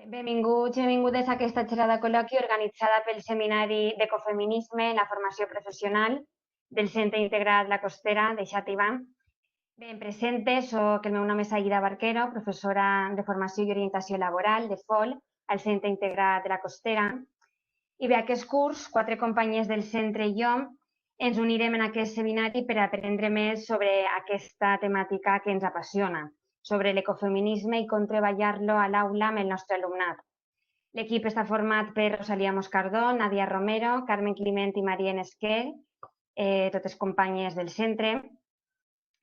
Benvinguts i benvingudes a aquesta xerrada col·loqui organitzada pel Seminari d'Ecofeminisme en la formació professional del Centre Integrat La Costera de Xàtiva. Bé, em presente, soc el meu nom és Aïda Barquero, professora de Formació i Orientació Laboral de FOL al Centre Integrat de La Costera. I bé, aquest curs, 4 companyies del centre i jo ens unirem en aquest seminari per aprendre més sobre aquesta temàtica que ens apassiona, sobre l'ecofeminisme i com treballar-lo a l'aula amb el nostre alumnat. L'equip està format per Rosalia Moscardó, Nadia Romero, Carmen Climent i Marien Esquer, totes companyes del centre.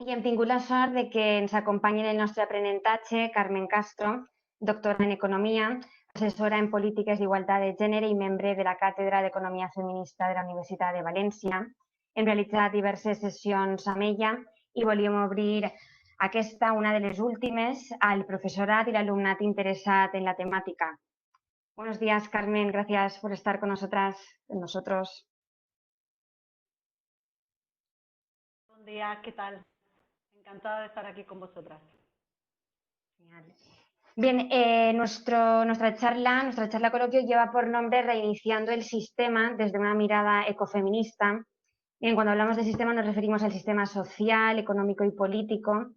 I hem tingut la sort de que ens acompanyen en el nostre aprenentatge Carmen Castro, doctora en Economia, assessora en Polítiques d'Igualtat de Gènere i membre de la Càtedra d'Economia Feminista de la Universitat de València. Hem realitzat diverses sessions amb ella i volíem obrir aquesta, una de les últimes, al profesorat i l'alumnat interessat en la temàtica. Buenos días, Carmen. Gracias por estar con nosotras, nosotros. Buen día, ¿qué tal? Encantada de estar aquí con vosotras. Genial. Bien, nuestra charla coloquio lleva por nombre Reiniciando el sistema desde una mirada ecofeminista. Bien, cuando hablamos de sistema nos referimos al sistema social, económico y político.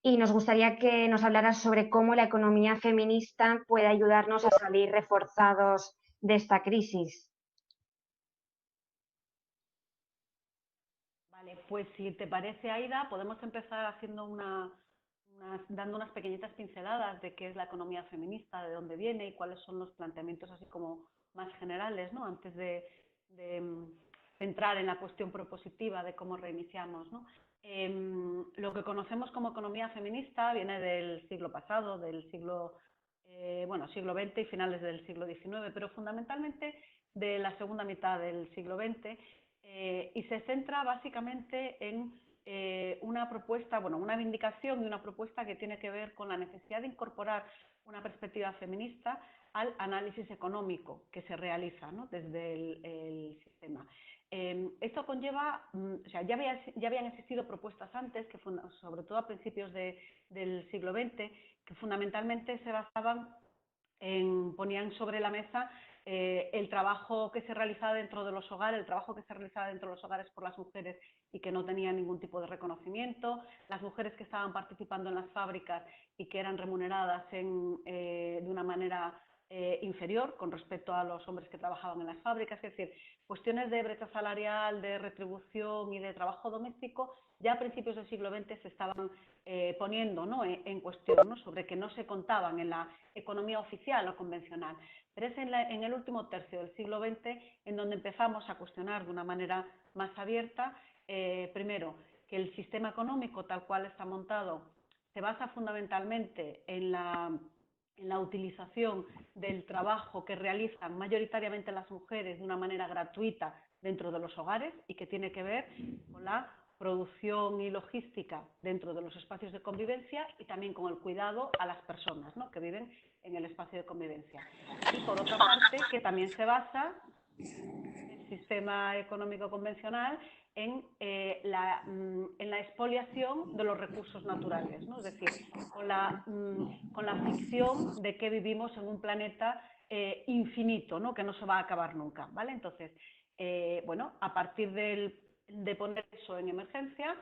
Y nos gustaría que nos hablaras sobre cómo la economía feminista puede ayudarnos a salir reforzados de esta crisis. Vale, pues si te parece, Aida, podemos empezar haciendo dando unas pequeñitas pinceladas de qué es la economía feminista, de dónde viene y cuáles son los planteamientos así como más generales, ¿no? Antes de entrar en la cuestión propositiva de cómo reiniciamos, ¿no? Lo que conocemos como economía feminista viene del siglo pasado, del siglo XX y finales del siglo XIX, pero fundamentalmente de la segunda mitad del siglo XX, y se centra básicamente en una propuesta, una vindicación y una propuesta que tiene que ver con la necesidad de incorporar una perspectiva feminista al análisis económico que se realiza, ¿no?, desde el sistema. Esto conlleva, ya habían existido propuestas antes, que sobre todo a principios del siglo XX, que fundamentalmente se basaban ponían sobre la mesa el trabajo que se realizaba dentro de los hogares, por las mujeres y que no tenían ningún tipo de reconocimiento, las mujeres que estaban participando en las fábricas y que eran remuneradas de una manera inferior con respecto a los hombres que trabajaban en las fábricas, es decir, cuestiones de brecha salarial, de retribución y de trabajo doméstico, ya a principios del siglo XX se estaban poniendo, ¿no?, en cuestión, ¿no?, sobre que no se contaban en la economía oficial o convencional. Pero es en el último tercio del siglo XX en donde empezamos a cuestionar de una manera más abierta, primero, que el sistema económico tal cual está montado se basa fundamentalmente en la utilización del trabajo que realizan mayoritariamente las mujeres de una manera gratuita dentro de los hogares y que tiene que ver con la producción y logística dentro de los espacios de convivencia y también con el cuidado a las personas, ¿no?, que viven en el espacio de convivencia. Y por otra parte, que también se basa el sistema económico convencional en la expoliación de los recursos naturales, ¿no?, es decir, con la ficción de que vivimos en un planeta infinito, ¿no?, que no se va a acabar nunca, ¿vale? Entonces, a partir de poner eso en emergencia,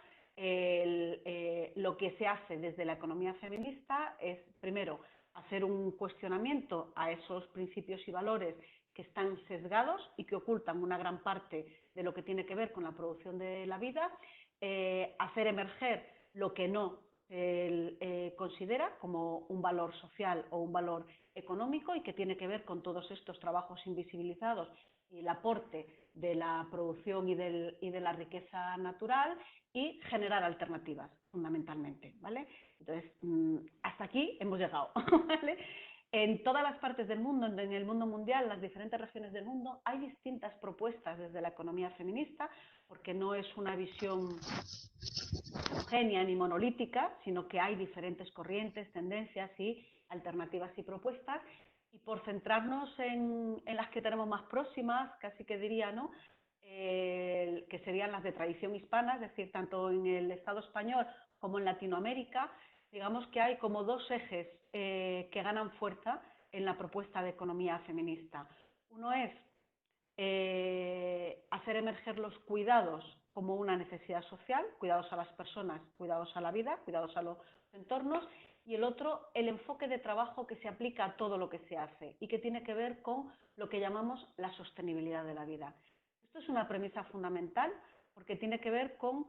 lo que se hace desde la economía feminista es, primero, hacer un cuestionamiento a esos principios y valores que están sesgados y que ocultan una gran parte de lo que tiene que ver con la producción de la vida, hacer emerger lo que no considera como un valor social o un valor económico y que tiene que ver con todos estos trabajos invisibilizados y el aporte de la producción y de la riqueza natural, y generar alternativas, fundamentalmente, ¿vale? Entonces, hasta aquí hemos llegado, ¿vale? En todas las partes del mundo, en el mundo mundial, las diferentes regiones del mundo, hay distintas propuestas desde la economía feminista, porque no es una visión homogénea ni monolítica, sino que hay diferentes corrientes, tendencias y alternativas y propuestas. Y por centrarnos en las que tenemos más próximas, casi que diría, ¿no?, que serían las de tradición hispana, es decir, tanto en el Estado español como en Latinoamérica, digamos que hay como dos ejes que ganan fuerza en la propuesta de economía feminista. Uno es hacer emerger los cuidados como una necesidad social, cuidados a las personas, cuidados a la vida, cuidados a los entornos, y el otro, el enfoque de trabajo que se aplica a todo lo que se hace y que tiene que ver con lo que llamamos la sostenibilidad de la vida. Esto es una premisa fundamental porque tiene que ver con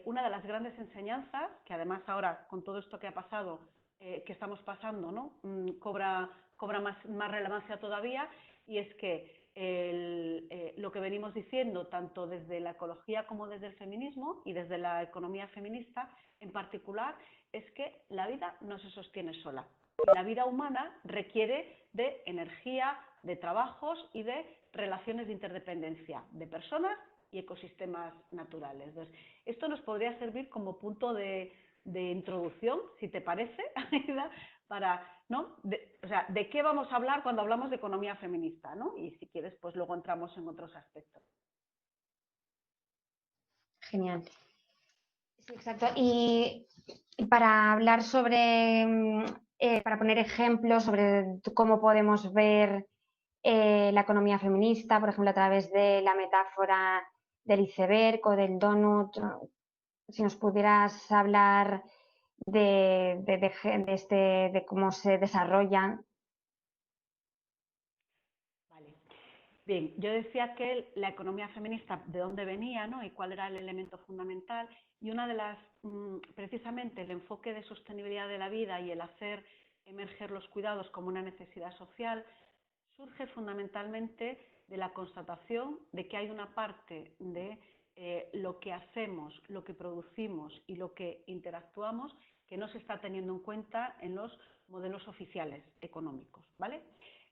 una de las grandes enseñanzas, que además ahora con todo esto que ha pasado, que estamos pasando, ¿no? cobra más relevancia todavía, y es que lo que venimos diciendo tanto desde la ecología como desde el feminismo y desde la economía feminista en particular, es que la vida no se sostiene sola. La vida humana requiere de energía, de trabajos y de relaciones de interdependencia de personas y ecosistemas naturales. Entonces, esto nos podría servir como punto de introducción, si te parece, Aida, para, ¿no? de qué vamos a hablar cuando hablamos de economía feminista, ¿no? Y si quieres, pues luego entramos en otros aspectos. Genial. Sí, exacto. Y para hablar sobre, para poner ejemplos sobre cómo podemos ver la economía feminista, por ejemplo, a través de la metáfora del iceberg o del donut, si nos pudieras hablar de cómo se desarrollan. Vale. Bien, yo decía que la economía feminista, de dónde venía, ¿no? Y cuál era el elemento fundamental, y una de las, precisamente el enfoque de sostenibilidad de la vida y el hacer emerger los cuidados como una necesidad social, surge fundamentalmente de la constatación de que hay una parte de lo que hacemos, lo que producimos y lo que interactuamos que no se está teniendo en cuenta en los modelos oficiales económicos, ¿vale?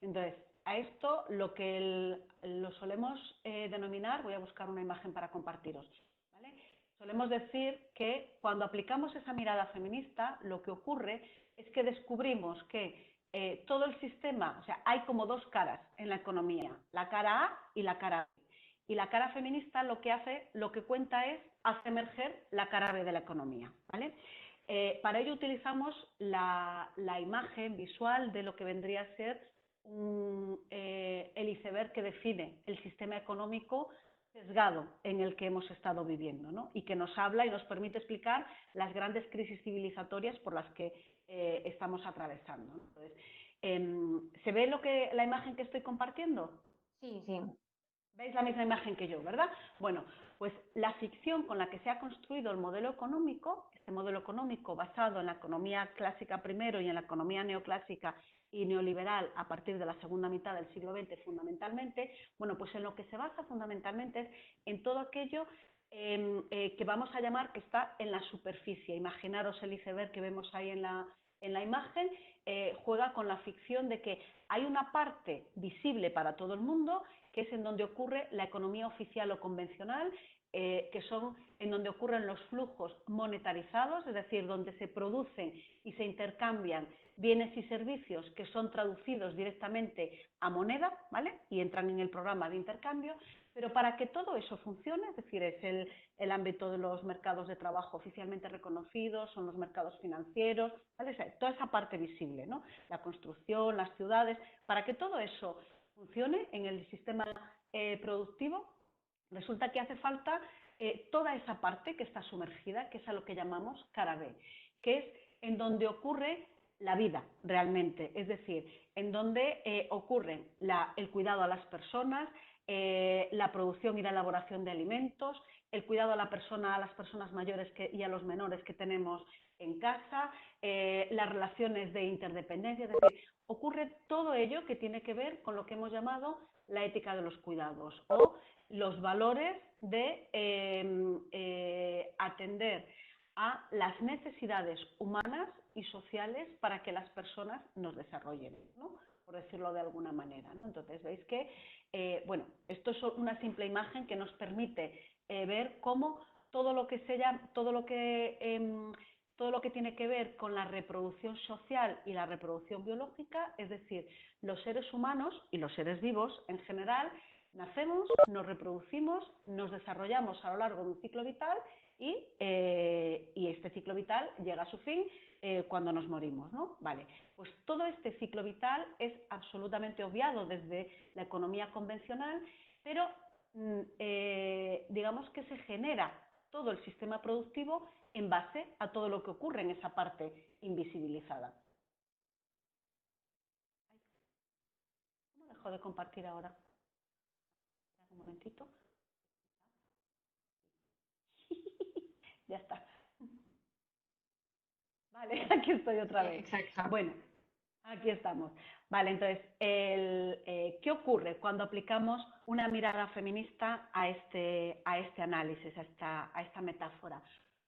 Entonces, a esto lo que lo solemos denominar, voy a buscar una imagen para compartiros, ¿vale? Solemos decir que cuando aplicamos esa mirada feminista, lo que ocurre es que descubrimos que todo el sistema, o sea, hay como dos caras en la economía, la cara A y la cara B. Y la cara feminista lo que hace, lo que cuenta es, hace emerger la cara B de la economía, ¿vale? Para ello utilizamos la imagen visual de lo que vendría a ser el iceberg que define el sistema económico sesgado en el que hemos estado viviendo, ¿no? Y que nos habla y nos permite explicar las grandes crisis civilizatorias por las que estamos atravesando, ¿no? Entonces, ¿se ve la imagen que estoy compartiendo? Sí, sí. ¿Veis la misma imagen que yo, verdad? Bueno, pues la ficción con la que se ha construido el modelo económico, este modelo económico basado en la economía clásica primero y en la economía neoclásica y neoliberal a partir de la segunda mitad del siglo XX fundamentalmente, bueno, pues en lo que se basa fundamentalmente es en todo aquello que vamos a llamar que está en la superficie. Imaginaros el iceberg que vemos ahí en la imagen, juega con la ficción de que hay una parte visible para todo el mundo, que es en donde ocurre la economía oficial o convencional, que son en donde ocurren los flujos monetarizados, es decir, donde se producen y se intercambian bienes y servicios que son traducidos directamente a moneda, ¿vale? Y entran en el programa de intercambio, pero para que todo eso funcione, es decir, es el ámbito de los mercados de trabajo oficialmente reconocidos, son los mercados financieros, ¿vale? O sea, toda esa parte visible, ¿no? La construcción, las ciudades, para que todo eso funcione en el sistema productivo, resulta que hace falta toda esa parte que está sumergida, que es a lo que llamamos cara B, que es en donde ocurre la vida realmente, es decir, en donde ocurren el cuidado a las personas, la producción y la elaboración de alimentos, el cuidado a las personas mayores y a los menores que tenemos en casa, las relaciones de interdependencia, es decir, ocurre todo ello que tiene que ver con lo que hemos llamado la ética de los cuidados o los valores de atender a las necesidades humanas y sociales para que las personas nos desarrollen, ¿no? Por decirlo de alguna manera, ¿no? Entonces, veis que, bueno, esto es una simple imagen que nos permite ver cómo todo lo que tiene que ver con la reproducción social y la reproducción biológica, es decir, los seres humanos y los seres vivos en general, nacemos, nos reproducimos, nos desarrollamos a lo largo de un ciclo vital y este ciclo vital llega a su fin cuando nos morimos, ¿no? Vale, pues todo este ciclo vital es absolutamente obviado desde la economía convencional, pero digamos que se genera todo el sistema productivo en base a todo lo que ocurre en esa parte invisibilizada. ¿Cómo dejo de compartir ahora? Un momentito. Ya está. Vale, aquí estoy otra vez. Exacto. Bueno, aquí estamos. Vale, entonces, ¿qué ocurre cuando aplicamos una mirada feminista a este análisis, a esta metáfora?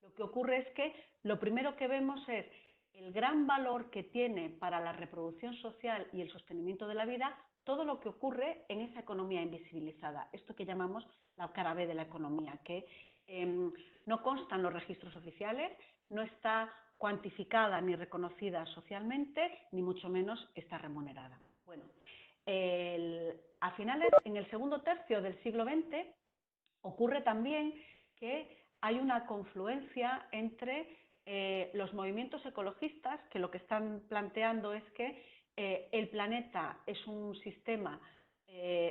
Lo que ocurre es que lo primero que vemos es el gran valor que tiene para la reproducción social y el sostenimiento de la vida todo lo que ocurre en esa economía invisibilizada, esto que llamamos la cara B de la economía, que no consta en los registros oficiales, no está cuantificada ni reconocida socialmente, ni mucho menos está remunerada. Bueno, a finales, en el segundo tercio del siglo XX, ocurre también que hay una confluencia entre los movimientos ecologistas, que lo que están planteando es que el planeta es un sistema,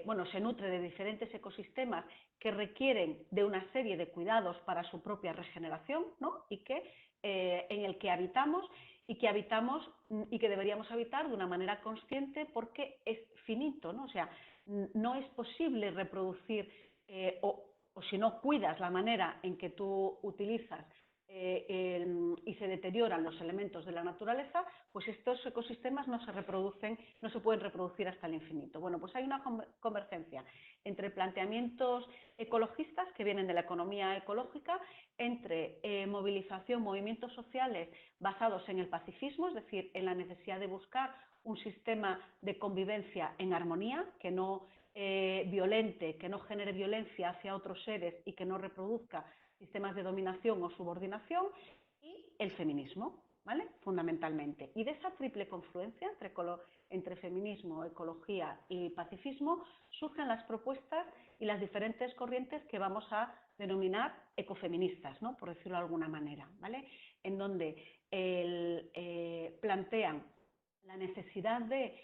bueno, se nutre de diferentes ecosistemas que requieren de una serie de cuidados para su propia regeneración, ¿no? Y que en el que habitamos y que deberíamos habitar de una manera consciente porque es finito, ¿no? O sea, no es posible reproducir o si no cuidas la manera en que tú utilizas y se deterioran los elementos de la naturaleza, pues estos ecosistemas no se pueden reproducir hasta el infinito. Bueno, pues hay una convergencia entre planteamientos ecologistas que vienen de la economía ecológica, entre movilización, movimientos sociales basados en el pacifismo, es decir, en la necesidad de buscar un sistema de convivencia en armonía, que no violente, que no genere violencia hacia otros seres y que no reproduzca sistemas de dominación o subordinación, y el feminismo, ¿vale? Fundamentalmente. Y de esa triple confluencia entre feminismo, ecología y pacifismo surgen las propuestas y las diferentes corrientes que vamos a denominar ecofeministas, ¿no? Por decirlo de alguna manera, ¿vale? En donde plantean la necesidad de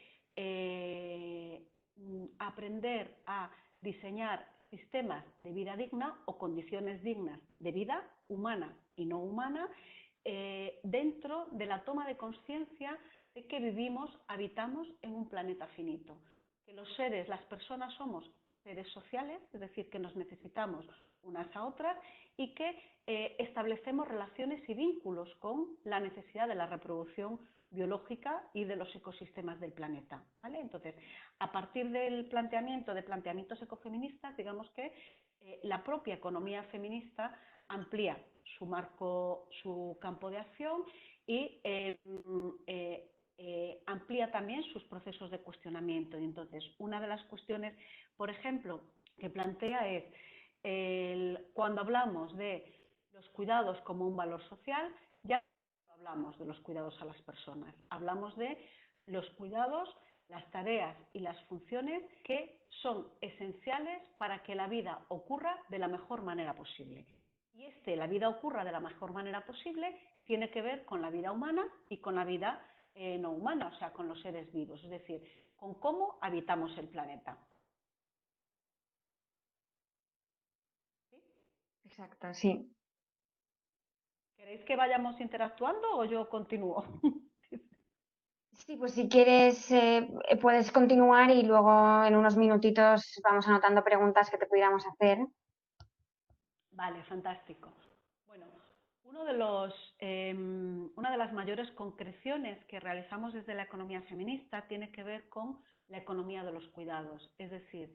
aprender a diseñar sistemas de vida digna o condiciones dignas de vida humana y no humana dentro de la toma de conciencia de que habitamos en un planeta finito, que los seres, las personas somos seres sociales, es decir, que nos necesitamos unas a otras y que establecemos relaciones y vínculos con la necesidad de la reproducción biológica y de los ecosistemas del planeta, ¿vale? Entonces, a partir del planteamiento de planteamientos ecofeministas, digamos que la propia economía feminista amplía su campo de acción y amplía también sus procesos de cuestionamiento. Y entonces, una de las cuestiones, por ejemplo, que plantea es cuando hablamos de los cuidados como un valor social, ya no hablamos de los cuidados a las personas, hablamos de los cuidados, las tareas y las funciones que son esenciales para que la vida ocurra de la mejor manera posible. Y la vida ocurra de la mejor manera posible, tiene que ver con la vida humana y con la vida no humana, o sea, con los seres vivos, es decir, con cómo habitamos el planeta. ¿Sí? Exacto, sí. ¿Queréis que vayamos interactuando o yo continúo? Sí, pues si quieres puedes continuar y luego en unos minutitos vamos anotando preguntas que te pudiéramos hacer. Vale, fantástico. Bueno, una de las mayores concreciones que realizamos desde la economía feminista tiene que ver con la economía de los cuidados, es decir,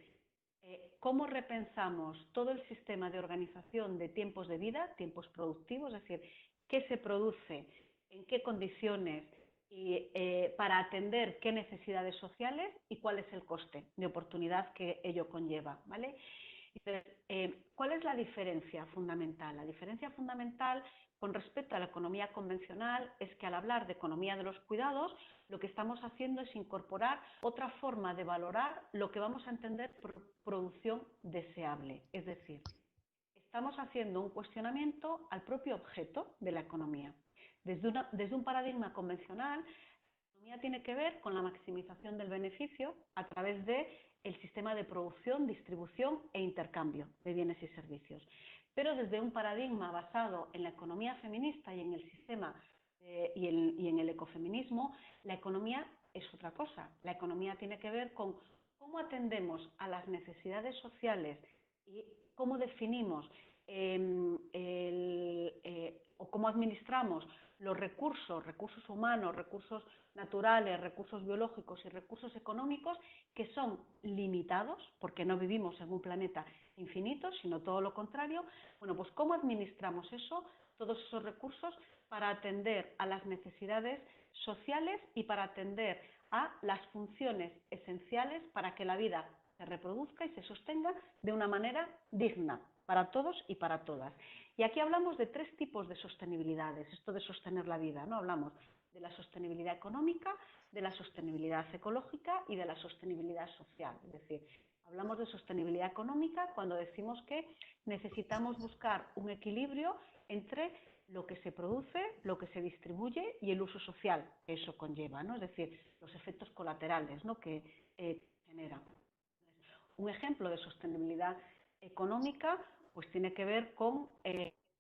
cómo repensamos todo el sistema de organización de tiempos de vida, tiempos productivos, es decir, qué se produce, en qué condiciones y para atender qué necesidades sociales y cuál es el coste de oportunidad que ello conlleva, ¿vale? ¿Cuál es la diferencia fundamental? La diferencia fundamental con respecto a la economía convencional es que al hablar de economía de los cuidados, lo que estamos haciendo es incorporar otra forma de valorar lo que vamos a entender por producción deseable. Es decir, estamos haciendo un cuestionamiento al propio objeto de la economía. Desde un paradigma convencional, la economía tiene que ver con la maximización del beneficio a través del sistema de producción, distribución e intercambio de bienes y servicios. Pero desde un paradigma basado en la economía feminista y en el sistema y en el ecofeminismo, la economía es otra cosa. La economía tiene que ver con cómo atendemos a las necesidades sociales y cómo definimos o cómo administramos los recursos humanos, recursos naturales, recursos biológicos y recursos económicos que son limitados, porque no vivimos en un planeta infinito, sino todo lo contrario. Bueno, pues cómo administramos eso, todos esos recursos, para atender a las necesidades sociales y para atender a las funciones esenciales para que la vida se reproduzca y se sostenga de una manera digna para todos y para todas. Y aquí hablamos de 3 tipos de sostenibilidades, esto de sostener la vida, ¿no? Hablamos de la sostenibilidad económica, de la sostenibilidad ecológica y de la sostenibilidad social. Es decir, hablamos de sostenibilidad económica cuando decimos que necesitamos buscar un equilibrio entre lo que se produce, lo que se distribuye y el uso social que eso conlleva, ¿no? Es decir, los efectos colaterales, ¿no?, que genera. Un ejemplo de sostenibilidad económica pues tiene que ver con,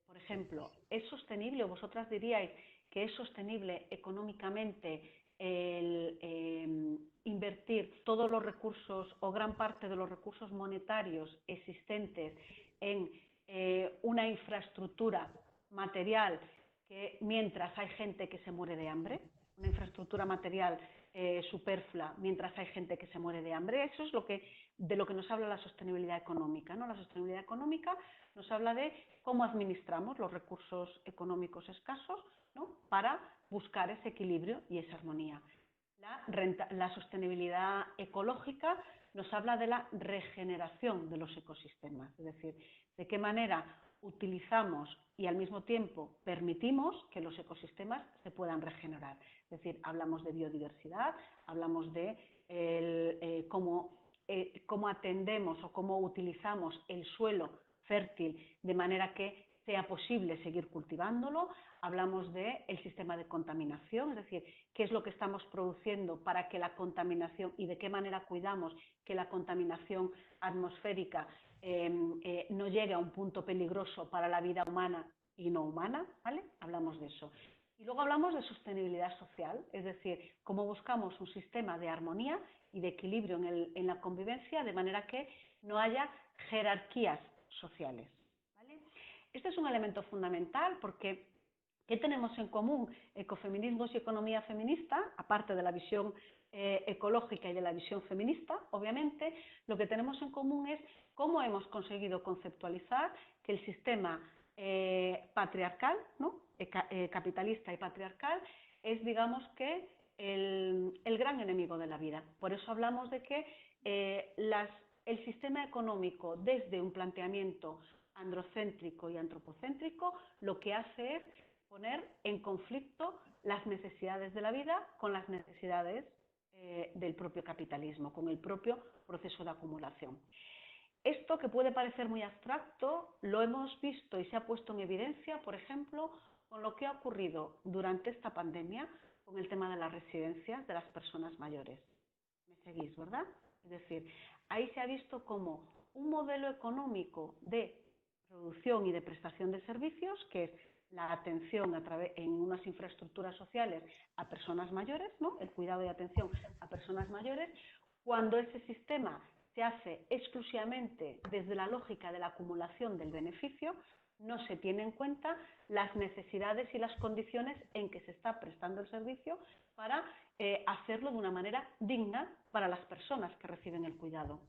por ejemplo, ¿es sostenible o vosotras diríais que es sostenible económicamente el invertir todos los recursos o gran parte de los recursos monetarios existentes en una infraestructura material que mientras hay gente que se muere de hambre, una infraestructura material superflua mientras hay gente que se muere de hambre? Eso es de lo que nos habla la sostenibilidad económica, ¿no? La sostenibilidad económica nos habla de cómo administramos los recursos económicos escasos, ¿no?, para buscar ese equilibrio y esa armonía. La sostenibilidad ecológica nos habla de la regeneración de los ecosistemas, es decir, de qué manera utilizamos y al mismo tiempo permitimos que los ecosistemas se puedan regenerar. Es decir, hablamos de biodiversidad, hablamos de cómo atendemos o cómo utilizamos el suelo fértil de manera que sea posible seguir cultivándolo. Hablamos del sistema de contaminación, es decir, qué es lo que estamos produciendo para que la contaminación y de qué manera cuidamos que la contaminación atmosférica no llegue a un punto peligroso para la vida humana y no humana, ¿vale? Hablamos de eso. Y luego hablamos de sostenibilidad social, es decir, cómo buscamos un sistema de armonía y de equilibrio en la convivencia de manera que no haya jerarquías sociales, ¿vale? Este es un elemento fundamental porque ¿qué tenemos en común ecofeminismos y economía feminista? Aparte de la visión ecológica y de la visión feminista, obviamente, lo que tenemos en común es cómo hemos conseguido conceptualizar que el sistema patriarcal, ¿no?, capitalista y patriarcal, es, digamos, que el gran enemigo de la vida. Por eso hablamos de que el sistema económico, desde un planteamiento androcéntrico y antropocéntrico, lo que hace es poner en conflicto las necesidades de la vida con las necesidades del propio capitalismo, con el propio proceso de acumulación. Esto, que puede parecer muy abstracto, lo hemos visto y se ha puesto en evidencia, por ejemplo, con lo que ha ocurrido durante esta pandemia con el tema de las residencias de las personas mayores. ¿Me seguís, verdad? Es decir, ahí se ha visto como un modelo económico de producción y de prestación de servicios, que es la atención en unas infraestructuras sociales a personas mayores, ¿no?, el cuidado y atención a personas mayores, cuando ese sistema se hace exclusivamente desde la lógica de la acumulación del beneficio, no se tiene en cuenta las necesidades y las condiciones en que se está prestando el servicio para hacerlo de una manera digna para las personas que reciben el cuidado.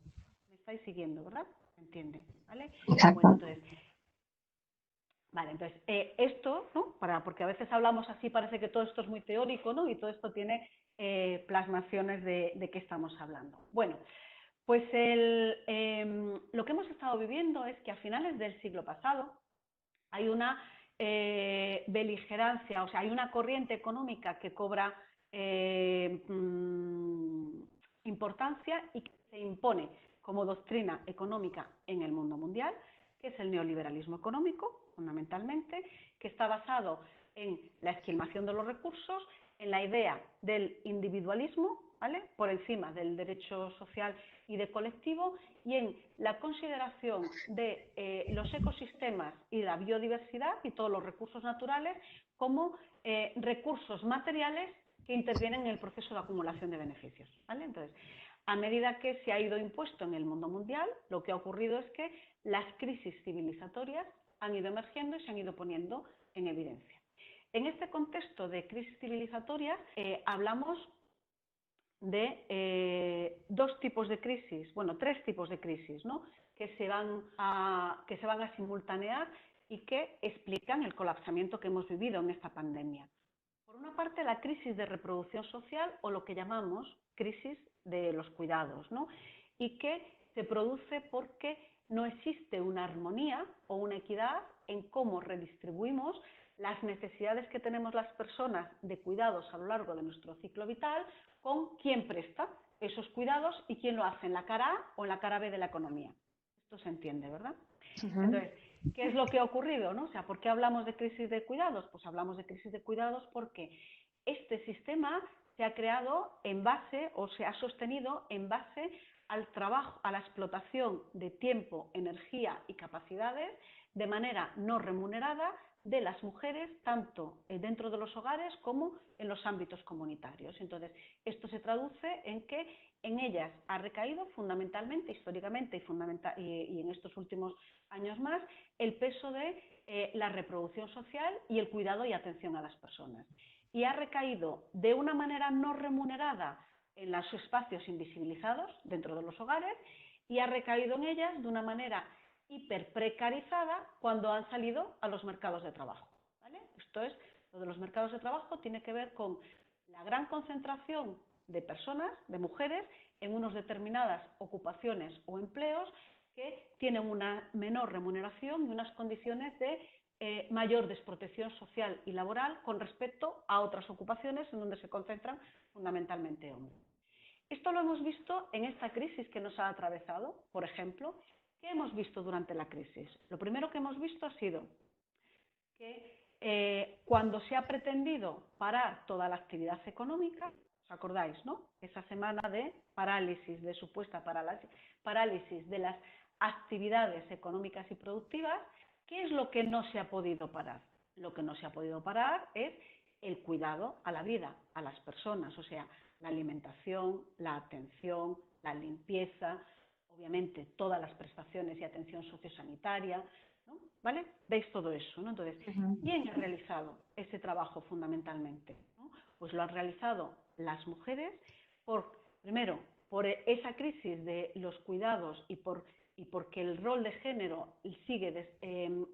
¿Me estáis siguiendo, verdad? ¿Me entienden? ¿Vale? Exacto. Bueno, entonces, esto, ¿no?, porque a veces hablamos así, parece que todo esto es muy teórico, ¿no?, y todo esto tiene plasmaciones de qué estamos hablando. Bueno, pues lo que hemos estado viviendo es que a finales del siglo pasado hay una beligerancia, o sea, hay una corriente económica que cobra importancia y que se impone como doctrina económica en el mundo mundial, que es el neoliberalismo económico, fundamentalmente, que está basado en la esquilmación de los recursos, en la idea del individualismo, ¿vale?, por encima del derecho social y de colectivo, y en la consideración de los ecosistemas y la biodiversidad y todos los recursos naturales como recursos materiales que intervienen en el proceso de acumulación de beneficios, ¿vale? Entonces, a medida que se ha ido impuesto en el mundo mundial, lo que ha ocurrido es que las crisis civilizatorias han ido emergiendo y se han ido poniendo en evidencia. En este contexto de crisis civilizatorias hablamos de dos tipos de crisis, bueno, tres tipos de crisis, ¿no?, que se van a simultanear y que explican el colapsamiento que hemos vivido en esta pandemia. Por una parte, la crisis de reproducción social, o lo que llamamos crisis de los cuidados, ¿no?, y que se produce porque no existe una armonía o una equidad en cómo redistribuimos las necesidades que tenemos las personas de cuidados a lo largo de nuestro ciclo vital con quién presta esos cuidados y quién lo hace en la cara A o en la cara B de la economía. Esto se entiende, ¿verdad? Entonces, ¿qué es lo que ha ocurrido, no? O sea, ¿por qué hablamos de crisis de cuidados? Pues hablamos de crisis de cuidados porque este sistema se ha creado en base, o se ha sostenido en base al trabajo, a la explotación de tiempo, energía y capacidades de manera no remunerada de las mujeres, tanto dentro de los hogares como en los ámbitos comunitarios. Entonces, esto se traduce en que en ellas ha recaído fundamentalmente, históricamente y en estos últimos años más, el peso de la reproducción social y el cuidado y atención a las personas. Y ha recaído de una manera no remunerada en los espacios invisibilizados dentro de los hogares y ha recaído en ellas de una manera hiperprecarizada cuando han salido a los mercados de trabajo, ¿vale? Esto es, lo de los mercados de trabajo tiene que ver con la gran concentración de personas, de mujeres, en unas determinadas ocupaciones o empleos que tienen una menor remuneración y unas condiciones de mayor desprotección social y laboral con respecto a otras ocupaciones en donde se concentran fundamentalmente hombres. Esto lo hemos visto en esta crisis que nos ha atravesado, por ejemplo. ¿Qué hemos visto durante la crisis? Lo primero que hemos visto ha sido que cuando se ha pretendido parar toda la actividad económica, ¿os acordáis, no? Esa semana de parálisis, de supuesta parálisis de las actividades económicas y productivas, ¿qué es lo que no se ha podido parar? Lo que no se ha podido parar es el cuidado a la vida, a las personas, o sea, la alimentación, la atención, la limpieza, obviamente todas las prestaciones y atención sociosanitaria, ¿no? ¿Vale? ¿Veis todo eso, no? Entonces, ¿quién ha realizado ese trabajo fundamentalmente, ¿no? Pues lo han realizado las mujeres primero, por esa crisis de los cuidados y porque el rol de género sigue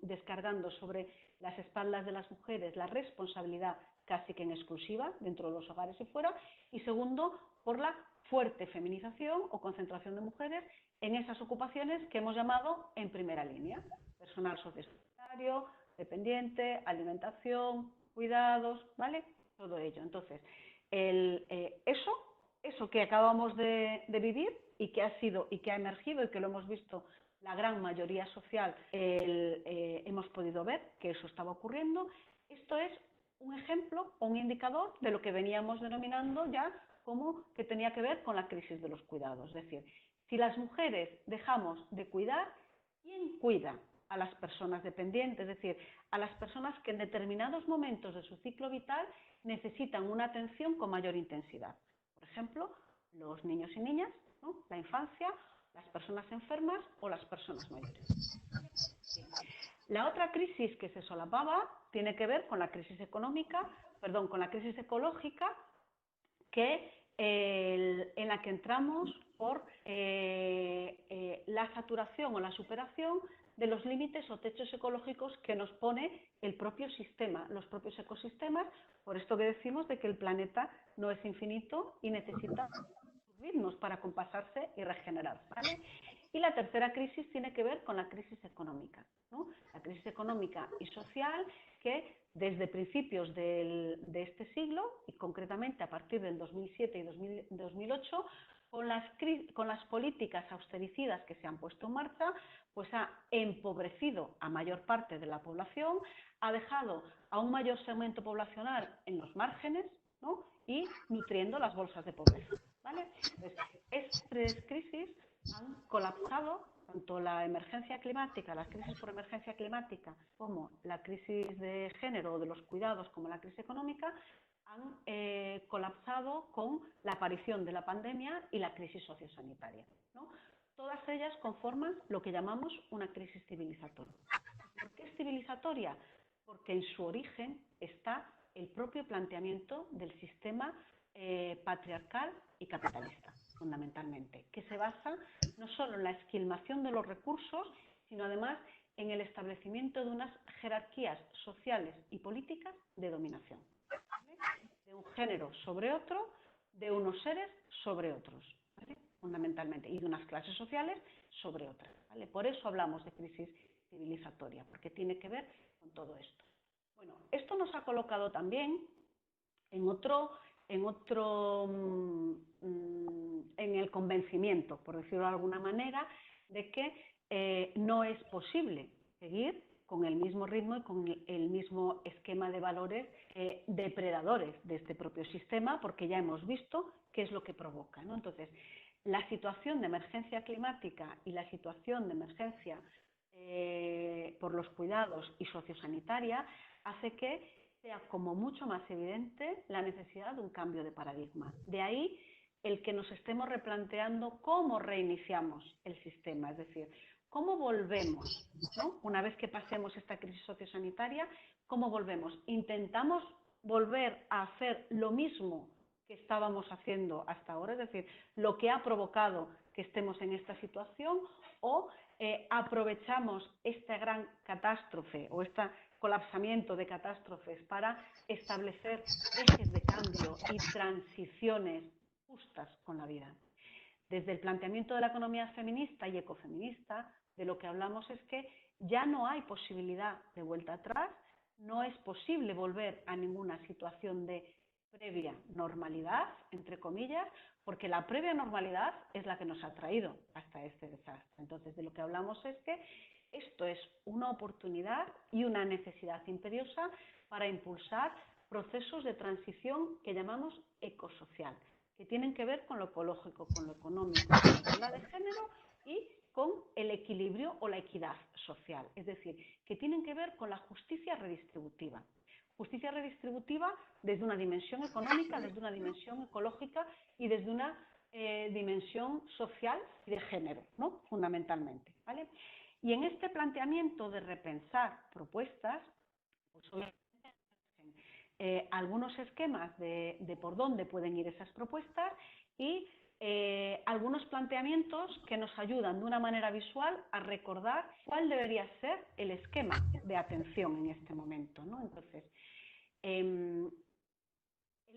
descargando sobre las espaldas de las mujeres la responsabilidad casi que en exclusiva dentro de los hogares y fuera, y segundo, por la fuerte feminización o concentración de mujeres en esas ocupaciones que hemos llamado en primera línea: personal sociosanitario, dependiente, alimentación, cuidados, ¿vale? Todo ello. Entonces, eso que acabamos de vivir y que ha sido y que ha emergido y que lo hemos visto la gran mayoría social, hemos podido ver que eso estaba ocurriendo. Esto es un ejemplo o un indicador de lo que veníamos denominando ya como que tenía que ver con la crisis de los cuidados. Es decir, si las mujeres dejamos de cuidar, ¿quién cuida a las personas dependientes? Es decir, a las personas que en determinados momentos de su ciclo vital necesitan una atención con mayor intensidad. Por ejemplo, los niños y niñas, ¿no?, la infancia, las personas enfermas o las personas mayores. Sí. La otra crisis que se solapaba tiene que ver con la crisis ecológica, en la que entramos por la saturación o la superación de los límites o techos ecológicos que nos pone el propio sistema, los propios ecosistemas, por esto que decimos de que el planeta no es infinito y necesita ritmos para compasarse y regenerarse, ¿vale? Y la tercera crisis tiene que ver con la crisis económica, ¿no? La crisis económica y social que desde principios de este siglo, y concretamente a partir del 2007 y 2008, con las políticas austericidas que se han puesto en marcha, pues ha empobrecido a mayor parte de la población, ha dejado a un mayor segmento poblacional en los márgenes, ¿no? Y nutriendo las bolsas de pobreza, ¿vale? Entonces, estas tres crisis han colapsado tanto la emergencia climática, las crisis por emergencia climática, como la crisis de género o de los cuidados, como la crisis económica, han colapsado con la aparición de la pandemia y la crisis sociosanitaria, ¿no? Todas ellas conforman lo que llamamos una crisis civilizatoria. ¿Por qué es civilizatoria? Porque en su origen está el propio planteamiento del sistema patriarcal y capitalista, fundamentalmente, que se basa no solo en la esquilmación de los recursos, sino además en el establecimiento de unas jerarquías sociales y políticas de dominación, ¿vale? De un género sobre otro, de unos seres sobre otros, ¿vale? Fundamentalmente, y de unas clases sociales sobre otras, ¿vale? Por eso hablamos de crisis civilizatoria, porque tiene que ver con todo esto. Bueno, esto nos ha colocado también en el convencimiento, por decirlo de alguna manera, de que no es posible seguir con el mismo ritmo y con el mismo esquema de valores depredadores de este propio sistema, porque ya hemos visto qué es lo que provoca, ¿no? Entonces, la situación de emergencia climática y la situación de emergencia por los cuidados y sociosanitaria hace que sea como mucho más evidente la necesidad de un cambio de paradigma. De ahí el que nos estemos replanteando cómo reiniciamos el sistema, es decir, cómo volvemos, ¿no? Una vez que pasemos esta crisis sociosanitaria, ¿cómo volvemos? ¿Intentamos volver a hacer lo mismo que estábamos haciendo hasta ahora, es decir, lo que ha provocado que estemos en esta situación, o aprovechamos esta gran catástrofe o este colapsamiento de catástrofes para establecer ejes de cambio y transiciones justas con la vida? Desde el planteamiento de la economía feminista y ecofeminista, de lo que hablamos es que ya no hay posibilidad de vuelta atrás, no es posible volver a ninguna situación de previa normalidad, entre comillas, porque la previa normalidad es la que nos ha traído hasta este desastre. Entonces, de lo que hablamos es que esto es una oportunidad y una necesidad imperiosa para impulsar procesos de transición que llamamos ecosocial, que tienen que ver con lo ecológico, con lo económico, con la igualdad de género y con el equilibrio o la equidad social, es decir, que tienen que ver con la justicia redistributiva. Justicia redistributiva desde una dimensión económica, desde una dimensión ecológica y desde una dimensión social y de género, ¿no? Fundamentalmente, ¿vale? Y en este planteamiento de repensar propuestas, pues obviamente algunos esquemas de por dónde pueden ir esas propuestas y algunos planteamientos que nos ayudan de una manera visual a recordar cuál debería ser el esquema de atención en este momento, ¿no? Entonces, el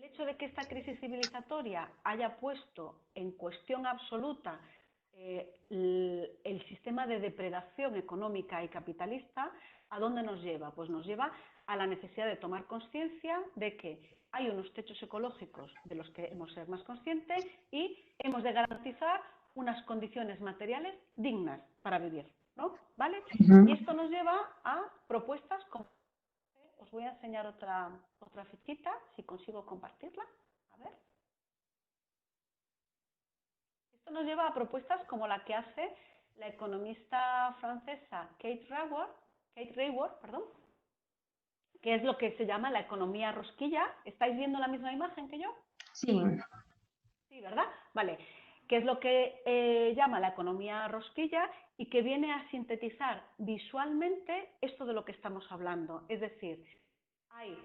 hecho de que esta crisis civilizatoria haya puesto en cuestión absoluta el sistema de depredación económica y capitalista, ¿a dónde nos lleva? Pues nos lleva a la necesidad de tomar conciencia de que hay unos techos ecológicos de los que hemos de ser más conscientes y hemos de garantizar unas condiciones materiales dignas para vivir, ¿no? ¿Vale? Y esto nos lleva a propuestas como... Os voy a enseñar otra fichita, si consigo compartirla. A ver. Esto nos lleva a propuestas como la que hace la economista francesa Kate Raworth, que es lo que se llama la economía rosquilla. ¿Estáis viendo la misma imagen que yo? Sí. Sí, ¿verdad? Vale. Que es lo que llama la economía rosquilla y que viene a sintetizar visualmente esto de lo que estamos hablando. Es decir, hay,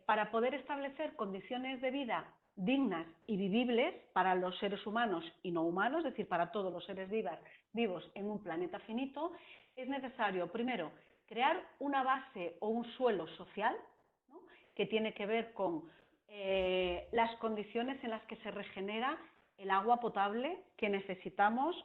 para poder establecer condiciones de vida dignas y vivibles para los seres humanos y no humanos, es decir, para todos los seres vivos en un planeta finito, es necesario, primero, crear una base o un suelo social, ¿no? Que tiene que ver con las condiciones en las que se regenera el agua potable que necesitamos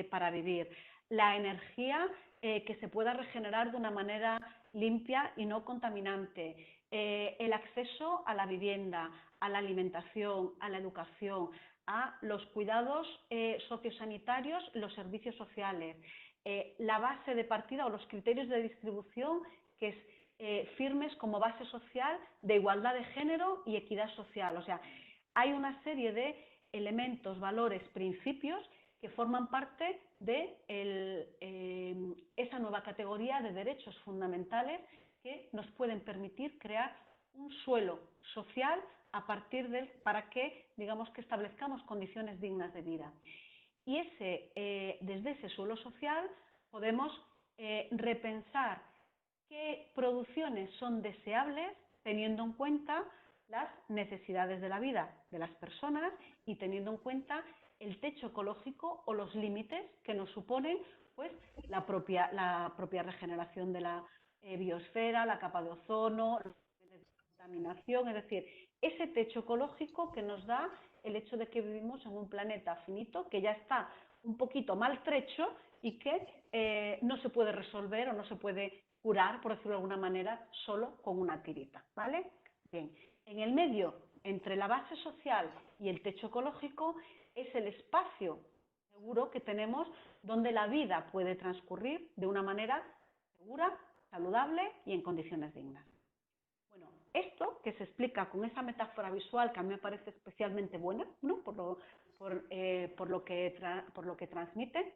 para vivir, la energía que se pueda regenerar de una manera limpia y no contaminante, el acceso a la vivienda, a la alimentación, a la educación, a los cuidados sociosanitarios, los servicios sociales, la base de partida o los criterios de distribución que es firmes como base social de igualdad de género y equidad social. O sea, hay una serie de elementos, valores, principios que forman parte de esa nueva categoría de derechos fundamentales que nos pueden permitir crear un suelo social a partir para que, digamos, que establezcamos condiciones dignas de vida. Y desde ese suelo social podemos repensar qué producciones son deseables teniendo en cuenta las necesidades de la vida de las personas y teniendo en cuenta el techo ecológico o los límites que nos suponen pues, la propia regeneración de la biosfera, la capa de ozono, los niveles de contaminación, es decir, ese techo ecológico que nos da el hecho de que vivimos en un planeta finito que ya está un poquito maltrecho y que no se puede resolver o no se puede curar, por decirlo de alguna manera, solo con una tirita, ¿vale? Bien, en el medio, entre la base social y el techo ecológico, es el espacio seguro que tenemos donde la vida puede transcurrir de una manera segura, saludable y en condiciones dignas. Bueno, esto que se explica con esa metáfora visual que a mí me parece especialmente buena, ¿no? por lo que transmite,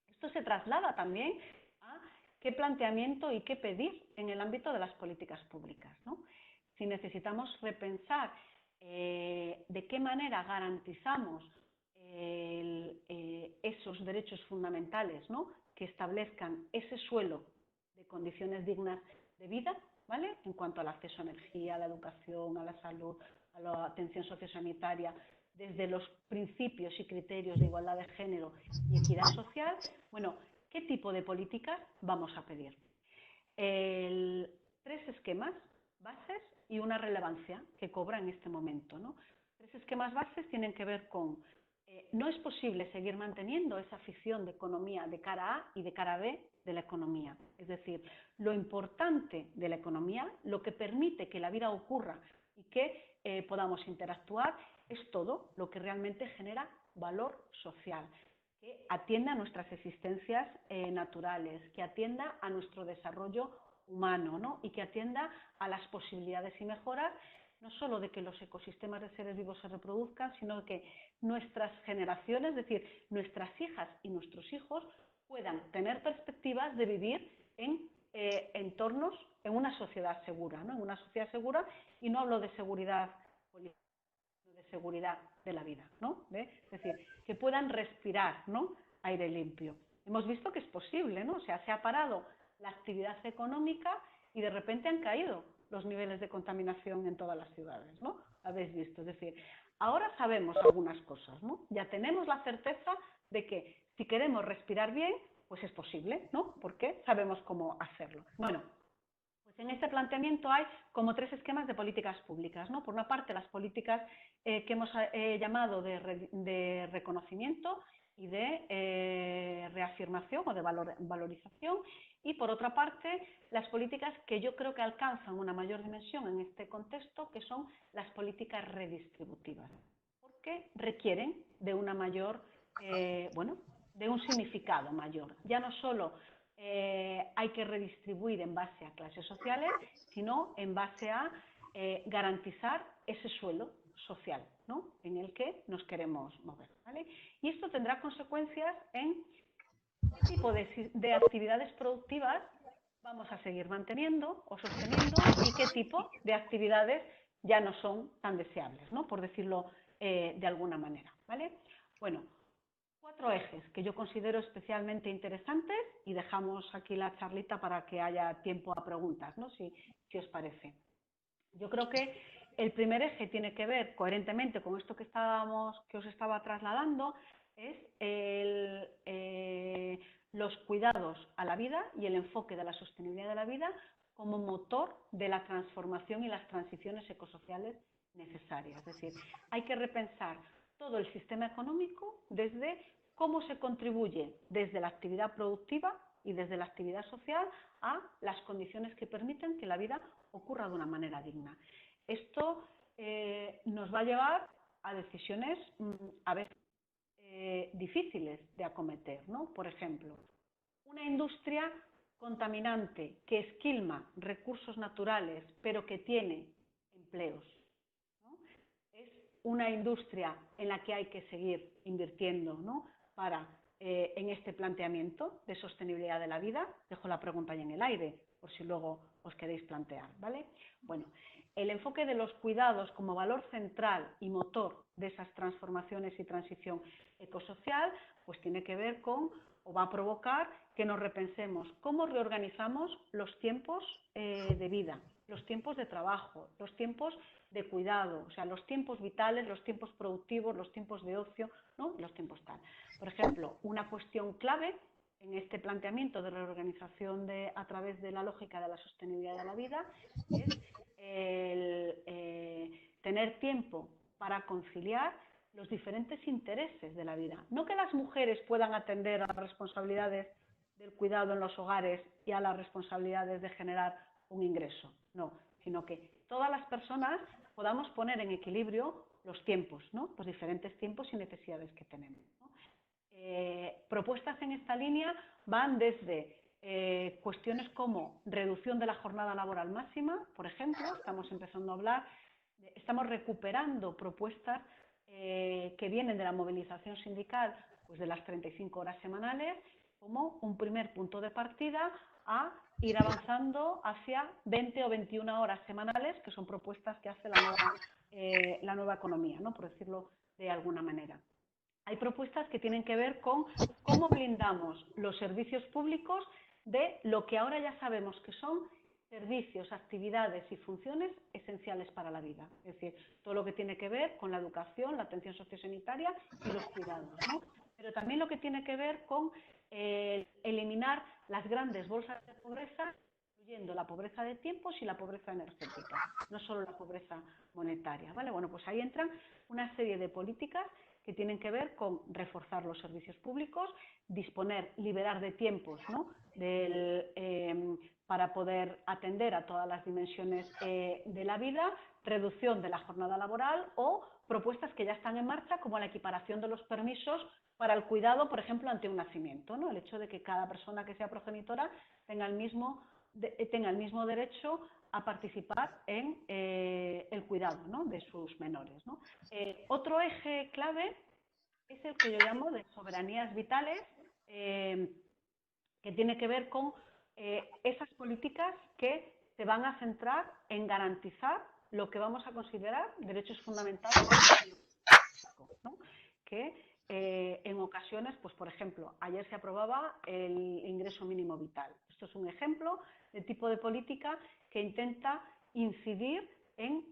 esto se traslada también a qué planteamiento y qué pedir en el ámbito de las políticas públicas, ¿no? Si necesitamos repensar de qué manera garantizamos esos derechos fundamentales, ¿no? Que establezcan ese suelo de condiciones dignas de vida, ¿vale? En cuanto al acceso a energía, a la educación, a la salud, a la atención sociosanitaria, desde los principios y criterios de igualdad de género y equidad social, bueno, ¿qué tipo de políticas vamos a pedir? 3 esquemas bases y una relevancia que cobra en este momento, ¿no? 3 esquemas bases tienen que ver con no es posible seguir manteniendo esa ficción de economía de cara A y de cara B de la economía. Es decir, lo importante de la economía, lo que permite que la vida ocurra y que podamos interactuar, es todo lo que realmente genera valor social, que atienda a nuestras existencias naturales, que atienda a nuestro desarrollo humano, ¿no? Y que atienda a las posibilidades y mejoras no solo de que los ecosistemas de seres vivos se reproduzcan, sino de que nuestras generaciones, es decir, nuestras hijas y nuestros hijos, puedan tener perspectivas de vivir en entornos, en una sociedad segura, ¿no? En una sociedad segura, y no hablo de seguridad política, sino de seguridad de la vida, ¿no? Es decir, que puedan respirar, ¿no? Aire limpio. Hemos visto que es posible, ¿no? O sea, se ha parado la actividad económica y de repente han caído los niveles de contaminación en todas las ciudades, ¿no? Habéis visto, es decir, ahora sabemos algunas cosas, ¿no? Ya tenemos la certeza de que si queremos respirar bien, pues es posible, ¿no? Porque sabemos cómo hacerlo. Bueno, pues en este planteamiento hay como 3 esquemas de políticas públicas, ¿no? Por una parte, las políticas que hemos llamado de reconocimiento y de reafirmación o de valorización, y por otra parte, las políticas que yo creo que alcanzan una mayor dimensión en este contexto, que son las políticas redistributivas, porque requieren de una mayor, de un significado mayor. Ya no solo hay que redistribuir en base a clases sociales, sino en base a garantizar ese suelo social, ¿no? En el que nos queremos mover, ¿vale? Y esto tendrá consecuencias en qué tipo de actividades productivas vamos a seguir manteniendo o sosteniendo y qué tipo de actividades ya no son tan deseables, ¿no? Por decirlo de alguna manera, ¿vale? Bueno, 4 ejes que yo considero especialmente interesantes y dejamos aquí la charlita para que haya tiempo a preguntas, ¿no? Si os parece. Yo creo que el primer eje tiene que ver coherentemente con esto que os estaba trasladando, es los cuidados a la vida y el enfoque de la sostenibilidad de la vida como motor de la transformación y las transiciones ecosociales necesarias. Es decir, hay que repensar todo el sistema económico desde cómo se contribuye desde la actividad productiva y desde la actividad social a las condiciones que permiten que la vida ocurra de una manera digna. Esto nos va a llevar a decisiones a veces difíciles de acometer, ¿no? Por ejemplo, una industria contaminante que esquilma recursos naturales, pero que tiene empleos, ¿no? Es una industria en la que hay que seguir invirtiendo, ¿no? Para, en este planteamiento de sostenibilidad de la vida. Dejo la pregunta ahí en el aire, por si luego os queréis plantear, ¿vale? Bueno, el enfoque de los cuidados como valor central y motor de esas transformaciones y transición ecosocial, pues tiene que ver con, o va a provocar, que nos repensemos cómo reorganizamos los tiempos de vida, los tiempos de trabajo, los tiempos de cuidado, o sea, los tiempos vitales, los tiempos productivos, los tiempos de ocio, ¿no? Los tiempos tal. Por ejemplo, una cuestión clave en este planteamiento de reorganización a través de la lógica de la sostenibilidad de la vida es tener tiempo para conciliar los diferentes intereses de la vida. No que las mujeres puedan atender a las responsabilidades del cuidado en los hogares y a las responsabilidades de generar un ingreso, no, sino que todas las personas podamos poner en equilibrio los tiempos, ¿no? Los diferentes tiempos y necesidades que tenemos, ¿no? Propuestas en esta línea van desde cuestiones como reducción de la jornada laboral máxima, por ejemplo, estamos recuperando propuestas que vienen de la movilización sindical, pues de las 35 horas semanales, como un primer punto de partida a ir avanzando hacia 20 o 21 horas semanales, que son propuestas que hace la nueva economía, ¿no? Por decirlo de alguna manera. Hay propuestas que tienen que ver con cómo blindamos los servicios públicos de lo que ahora ya sabemos que son servicios, actividades y funciones esenciales para la vida. Es decir, todo lo que tiene que ver con la educación, la atención sociosanitaria y los cuidados, ¿no? Pero también lo que tiene que ver con eliminar las grandes bolsas de pobreza, incluyendo la pobreza de tiempos y la pobreza energética, no solo la pobreza monetaria, ¿vale? Bueno, pues ahí entran una serie de políticas que tienen que ver con reforzar los servicios públicos, liberar de tiempos, ¿no? Para poder atender a todas las dimensiones de la vida, reducción de la jornada laboral o propuestas que ya están en marcha, como la equiparación de los permisos para el cuidado, por ejemplo, ante un nacimiento, ¿no? El hecho de que cada persona que sea progenitora tenga el mismo derecho a participar en el cuidado, ¿no? De sus menores, ¿no? Otro eje clave es el que yo llamo de soberanías vitales, que tiene que ver con esas políticas que se van a centrar en garantizar lo que vamos a considerar derechos fundamentales, ¿no? Que en ocasiones, pues por ejemplo, ayer se aprobaba el ingreso mínimo vital. Esto es un ejemplo de tipo de política que intenta incidir en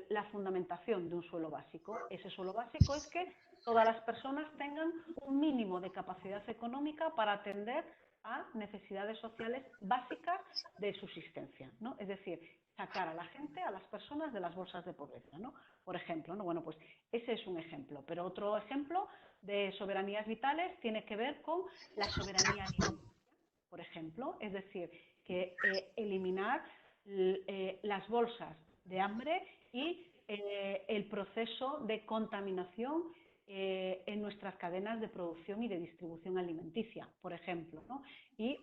la fundamentación de un suelo básico. Ese suelo básico es que todas las personas tengan un mínimo de capacidad económica para atender a necesidades sociales básicas de subsistencia, ¿no? Es decir, sacar a la gente, a las personas de las bolsas de pobreza, ¿no? Por ejemplo, ¿no? Bueno, pues ese es un ejemplo, pero otro ejemplo de soberanías vitales tiene que ver con la soberanía alimentaria, por ejemplo, es decir, que eliminar las bolsas de hambre y el proceso de contaminación en nuestras cadenas de producción y de distribución alimenticia, por ejemplo, ¿no? Y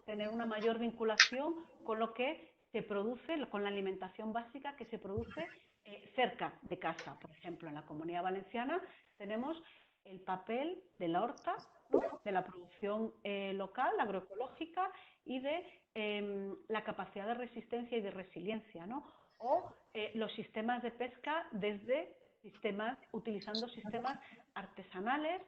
tener una mayor vinculación con lo que se produce, con la alimentación básica que se produce cerca de casa. Por ejemplo, en la Comunidad Valenciana tenemos el papel de la horta, ¿no? De la producción local, agroecológica y de la capacidad de resistencia y de resiliencia, ¿no? O los sistemas de pesca utilizando sistemas artesanales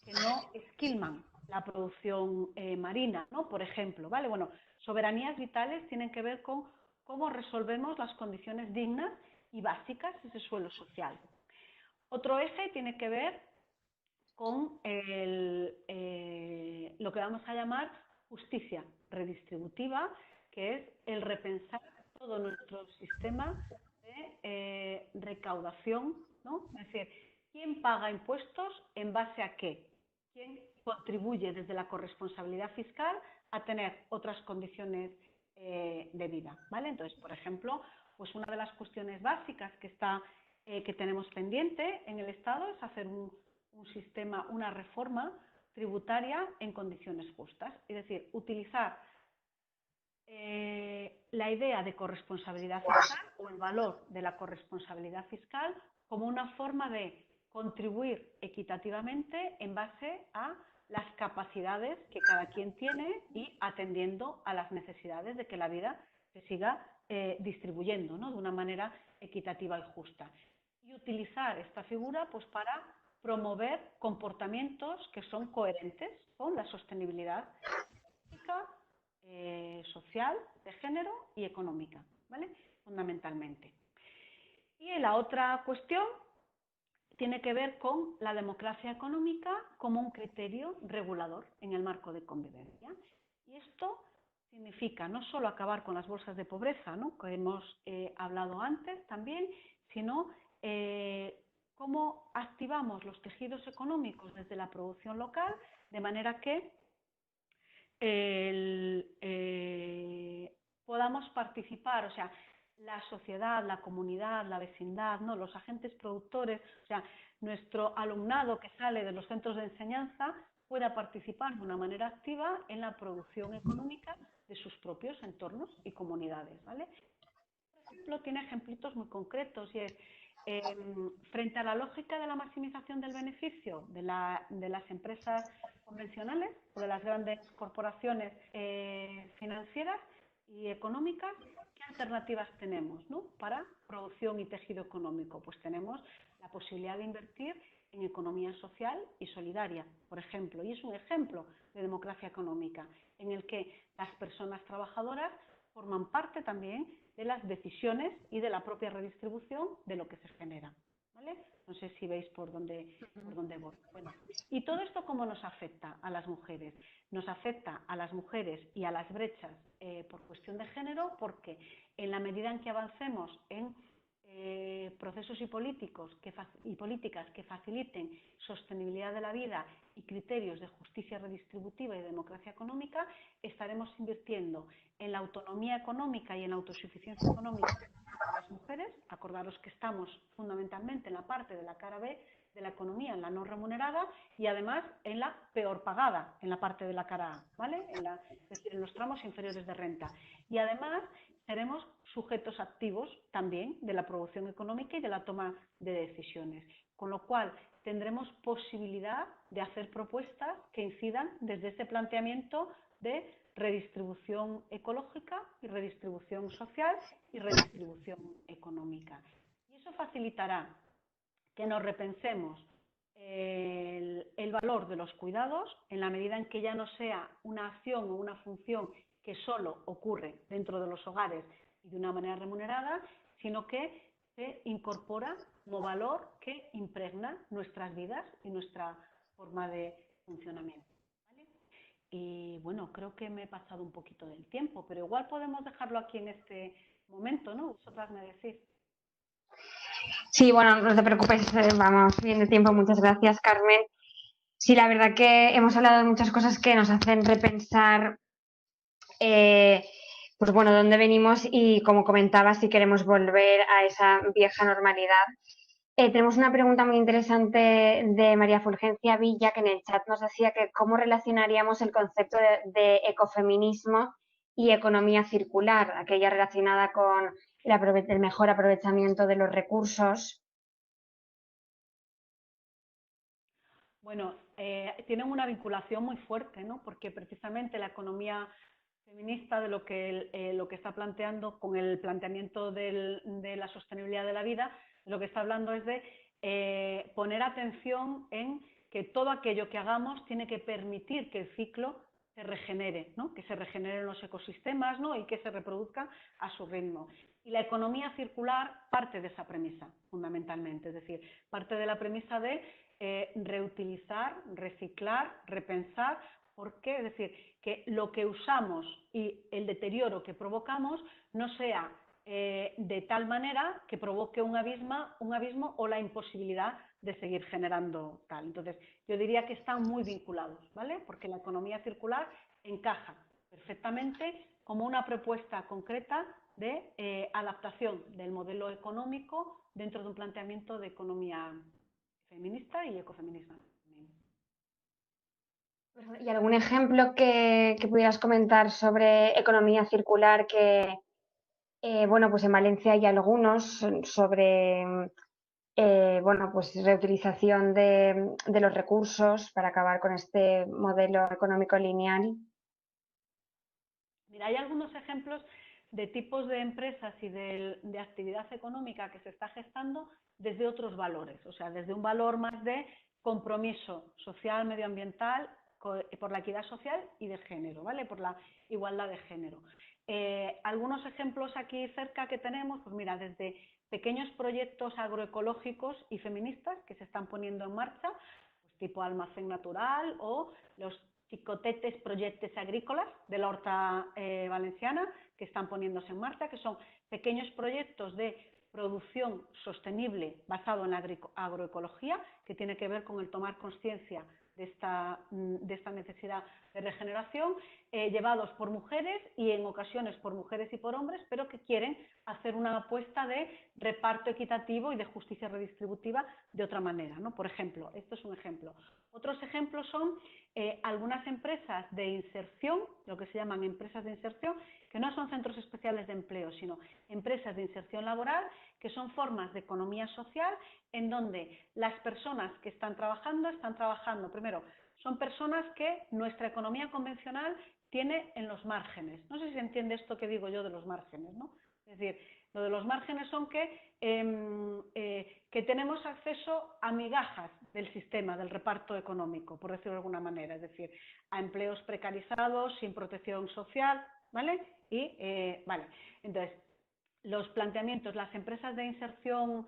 que no esquilman la producción marina, ¿no? Por ejemplo, ¿vale? Bueno, soberanías vitales tienen que ver con cómo resolvemos las condiciones dignas y básicas de ese suelo social. Otro eje tiene que ver con lo que vamos a llamar justicia redistributiva, que es el repensar todo nuestro sistema de recaudación, ¿no? Es decir, ¿quién paga impuestos en base a qué? ¿Quién contribuye desde la corresponsabilidad fiscal a tener otras condiciones de vida? ¿Vale? Entonces, por ejemplo, pues una de las cuestiones básicas que está que tenemos pendiente en el Estado es hacer un sistema, una reforma tributaria en condiciones justas. Es decir, utilizar la idea de corresponsabilidad fiscal o el valor de la corresponsabilidad fiscal como una forma de contribuir equitativamente en base a las capacidades que cada quien tiene y atendiendo a las necesidades de que la vida se siga distribuyendo, ¿no?, de una manera equitativa y justa. Y utilizar esta figura pues para promover comportamientos que son coherentes con la sostenibilidad económica, social, de género y económica, ¿vale?, fundamentalmente. Y la otra cuestión tiene que ver con la democracia económica como un criterio regulador en el marco de convivencia. Y esto significa no solo acabar con las bolsas de pobreza, ¿no?, que hemos hablado antes también, sino cómo activamos los tejidos económicos desde la producción local, de manera que podamos participar, o sea, la sociedad, la comunidad, la vecindad, ¿no?, los agentes productores, o sea, nuestro alumnado que sale de los centros de enseñanza pueda participar de una manera activa en la producción económica de sus propios entornos y comunidades, ¿vale? Por ejemplo, tiene ejemplitos muy concretos y es, frente a la lógica de la maximización del beneficio de las empresas convencionales o de las grandes corporaciones financieras y económicas, ¿qué alternativas tenemos, ¿no?, para producción y tejido económico? Pues tenemos la posibilidad de invertir en economía social y solidaria, por ejemplo, y es un ejemplo de democracia económica en el que las personas trabajadoras forman parte también de las decisiones y de la propia redistribución de lo que se genera, ¿vale? No sé si veis por dónde voy. Bueno, ¿y todo esto cómo nos afecta a las mujeres? Nos afecta a las mujeres y a las brechas por cuestión de género, porque en la medida en que avancemos en procesos y políticas que faciliten sostenibilidad de la vida y criterios de justicia redistributiva y democracia económica, estaremos invirtiendo en la autonomía económica y en la autosuficiencia económica de las mujeres. Acordaros que estamos fundamentalmente en la parte de la cara B de la economía, en la no remunerada, y además en la peor pagada, en la parte de la cara A, ¿vale? Es decir, en los tramos inferiores de renta. Y además seremos sujetos activos también de la producción económica y de la toma de decisiones, con lo cual tendremos posibilidad de hacer propuestas que incidan desde ese planteamiento de redistribución ecológica y redistribución social y redistribución económica. Y eso facilitará que nos repensemos el valor de los cuidados en la medida en que ya no sea una acción o una función que solo ocurre dentro de los hogares y de una manera remunerada, sino que se incorpora como valor que impregna nuestras vidas y nuestra forma de funcionamiento, ¿vale? Y bueno, creo que me he pasado un poquito del tiempo, pero igual podemos dejarlo aquí en este momento, ¿no? Vosotras me decís. Sí, bueno, no te preocupes, vamos bien de tiempo. Muchas gracias, Carmen. Sí, la verdad que hemos hablado de muchas cosas que nos hacen repensar, pues bueno, dónde venimos y, como comentaba, si queremos volver a esa vieja normalidad. Tenemos una pregunta muy interesante de María Fulgencia Villa, que en el chat nos decía que cómo relacionaríamos el concepto de ecofeminismo y economía circular, aquella relacionada con el mejor aprovechamiento de los recursos. Bueno, tienen una vinculación muy fuerte, ¿no? Porque precisamente la economía feminista de lo que está planteando con el planteamiento de la sostenibilidad de la vida, lo que está hablando es de poner atención en que todo aquello que hagamos tiene que permitir que el ciclo se regenere, ¿no?, que se regeneren los ecosistemas, ¿no?, y que se reproduzca a su ritmo. Y la economía circular parte de esa premisa, fundamentalmente, es decir, parte de la premisa de reutilizar, reciclar, repensar. ¿Por qué? Es decir, que lo que usamos y el deterioro que provocamos no sea de tal manera que provoque un abismo o la imposibilidad de seguir generando tal. Entonces, yo diría que están muy vinculados, ¿vale? Porque la economía circular encaja perfectamente como una propuesta concreta de adaptación del modelo económico dentro de un planteamiento de economía feminista y ecofeminista. ¿Y algún ejemplo que pudieras comentar sobre economía circular que, bueno, pues en Valencia hay algunos sobre, bueno, pues reutilización de los recursos para acabar con este modelo económico lineal? Mira, hay algunos ejemplos de tipos de empresas y de actividad económica que se está gestando desde otros valores, o sea, desde un valor más de compromiso social, medioambiental, por la equidad social y de género, ¿vale? Por la igualdad de género. Algunos ejemplos aquí cerca que tenemos, pues mira, desde pequeños proyectos agroecológicos y feministas que se están poniendo en marcha, pues tipo Almacén Natural o los Chicotetes Proyectos Agrícolas de la Horta Valenciana, que están poniéndose en marcha, que son pequeños proyectos de producción sostenible basado en la agroecología, que tiene que ver con el tomar conciencia de esta necesidad de regeneración, llevados por mujeres y en ocasiones por mujeres y por hombres, pero que quieren hacer una apuesta de reparto equitativo y de justicia redistributiva de otra manera, ¿no? Por ejemplo, esto es un ejemplo. Otros ejemplos son algunas empresas de inserción, lo que se llaman empresas de inserción, que no son centros especiales de empleo, sino empresas de inserción laboral, que son formas de economía social en donde las personas que están trabajando, primero, son personas que nuestra economía convencional tiene en los márgenes. No sé si se entiende esto que digo yo de los márgenes, ¿no? Es decir, lo de los márgenes son que tenemos acceso a migajas del sistema, del reparto económico, por decirlo de alguna manera, es decir, a empleos precarizados, sin protección social, ¿vale? Vale, entonces, los planteamientos, las empresas de inserción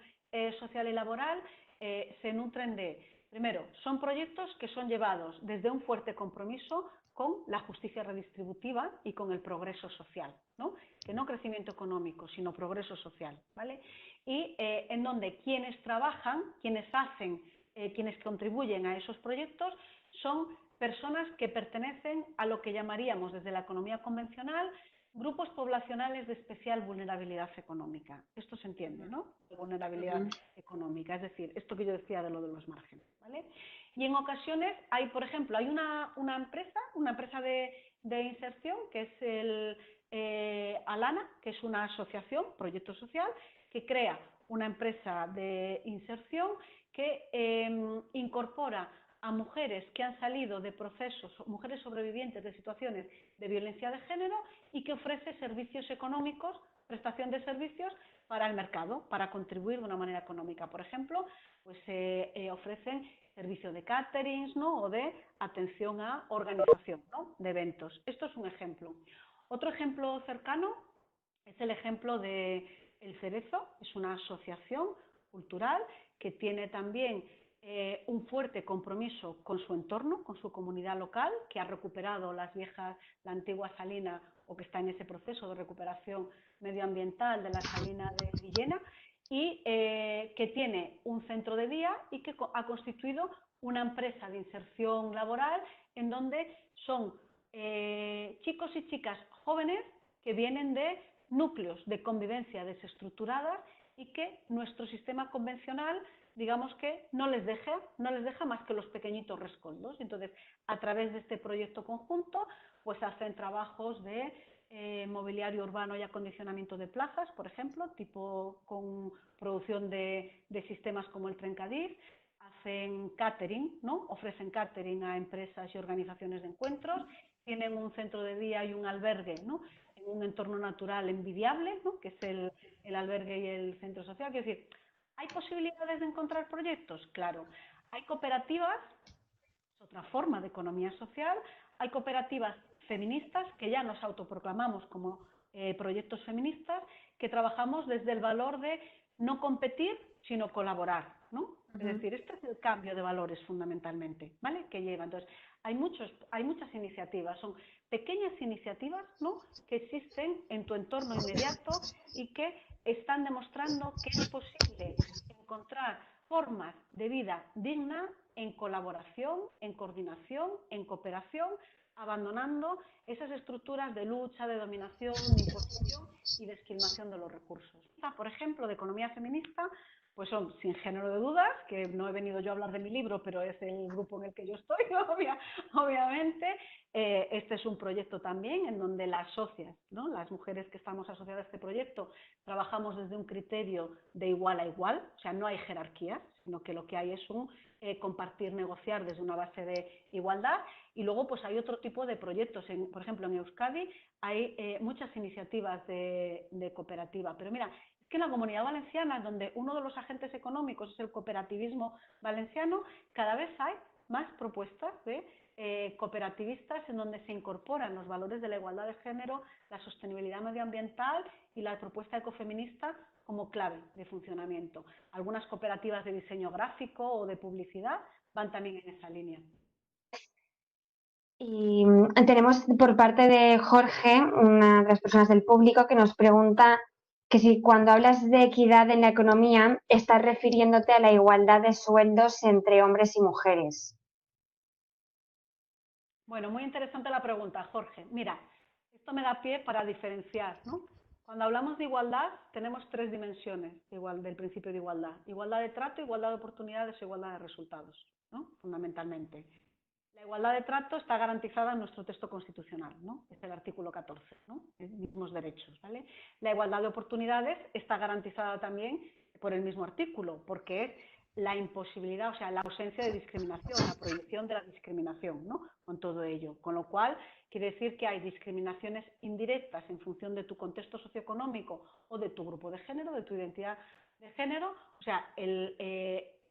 social y laboral se nutren de, primero, son proyectos que son llevados desde un fuerte compromiso con la justicia redistributiva y con el progreso social, ¿no? Que no crecimiento económico, sino progreso social, ¿vale? Y en donde quienes trabajan, quienes hacen, quienes contribuyen a esos proyectos son personas que pertenecen a lo que llamaríamos desde la economía convencional grupos poblacionales de especial vulnerabilidad económica. Esto se entiende, ¿no? De vulnerabilidad económica, es decir, esto que yo decía de lo de los márgenes, ¿vale? Y en ocasiones hay, por ejemplo, hay una empresa de inserción, que es el Alana, que es una asociación, proyecto social, que crea una empresa de inserción que incorpora a mujeres que han salido de procesos, mujeres sobrevivientes de situaciones de violencia de género y que ofrece servicios económicos, prestación de servicios para el mercado, para contribuir de una manera económica. Por ejemplo, pues ofrecen servicio de caterings, ¿no? O de atención a organización, ¿no? De eventos. Esto es un ejemplo. Otro ejemplo cercano es el ejemplo de El Cerezo, es una asociación cultural que tiene también un fuerte compromiso con su entorno, con su comunidad local, que ha recuperado la antigua salina o que está en ese proceso de recuperación medioambiental de la salina de Villena y que tiene un centro de día y que ha constituido una empresa de inserción laboral en donde son chicos y chicas jóvenes que vienen de núcleos de convivencia desestructuradas y que nuestro sistema convencional, digamos que no les deja más que los pequeñitos rescoldos. Entonces, a través de este proyecto conjunto, pues hacen trabajos de mobiliario urbano y acondicionamiento de plazas, por ejemplo, tipo con producción de sistemas como el Trencadís, hacen catering, ¿no? Ofrecen catering a empresas y organizaciones de encuentros, tienen un centro de día y un albergue, ¿no? En un entorno natural envidiable, ¿no? Que es el albergue y el centro social. Quiero decir, ¿hay posibilidades de encontrar proyectos? Claro. Hay cooperativas, es otra forma de economía social, hay cooperativas feministas que ya nos autoproclamamos como proyectos feministas, que trabajamos desde el valor de no competir, sino colaborar, ¿no? Es decir, este es el cambio de valores fundamentalmente, ¿vale? Que lleva. Entonces, hay muchas iniciativas, son pequeñas iniciativas, ¿no? Que existen en tu entorno inmediato y que están demostrando que es posible encontrar formas de vida digna en colaboración, en coordinación, en cooperación, abandonando esas estructuras de lucha, de dominación, de imposición y de esquilmación de los recursos. Por ejemplo, de economía feminista, pues son, sin género de dudas, que no he venido yo a hablar de mi libro, pero es el grupo en el que yo estoy, obviamente. Este es un proyecto también en donde las socias, ¿no?, las mujeres que estamos asociadas a este proyecto, trabajamos desde un criterio de igual a igual, o sea, no hay jerarquías, sino que lo que hay es un compartir, negociar desde una base de igualdad. Y luego pues hay otro tipo de proyectos. Por ejemplo, en Euskadi hay muchas iniciativas de cooperativa. Pero mira, es que en la Comunidad Valenciana, donde uno de los agentes económicos es el cooperativismo valenciano, cada vez hay más propuestas de cooperativistas en donde se incorporan los valores de la igualdad de género, la sostenibilidad medioambiental y la propuesta ecofeminista como clave de funcionamiento. Algunas cooperativas de diseño gráfico o de publicidad van también en esa línea. Y tenemos por parte de Jorge, una de las personas del público, que nos pregunta que si cuando hablas de equidad en la economía estás refiriéndote a la igualdad de sueldos entre hombres y mujeres. Bueno, muy interesante la pregunta, Jorge. Mira, esto me da pie para diferenciar, ¿no? Cuando hablamos de igualdad, tenemos tres dimensiones del principio de igualdad. Igualdad de trato, igualdad de oportunidades e igualdad de resultados, ¿no?, fundamentalmente. La igualdad de trato está garantizada en nuestro texto constitucional, ¿no?, es el artículo 14, ¿no?, mismos derechos, ¿vale? La igualdad de oportunidades está garantizada también por el mismo artículo, porque es la imposibilidad, o sea, la ausencia de discriminación, la prohibición de la discriminación, ¿no?, con todo ello. Con lo cual, quiere decir que hay discriminaciones indirectas en función de tu contexto socioeconómico o de tu grupo de género, de tu identidad de género. O sea,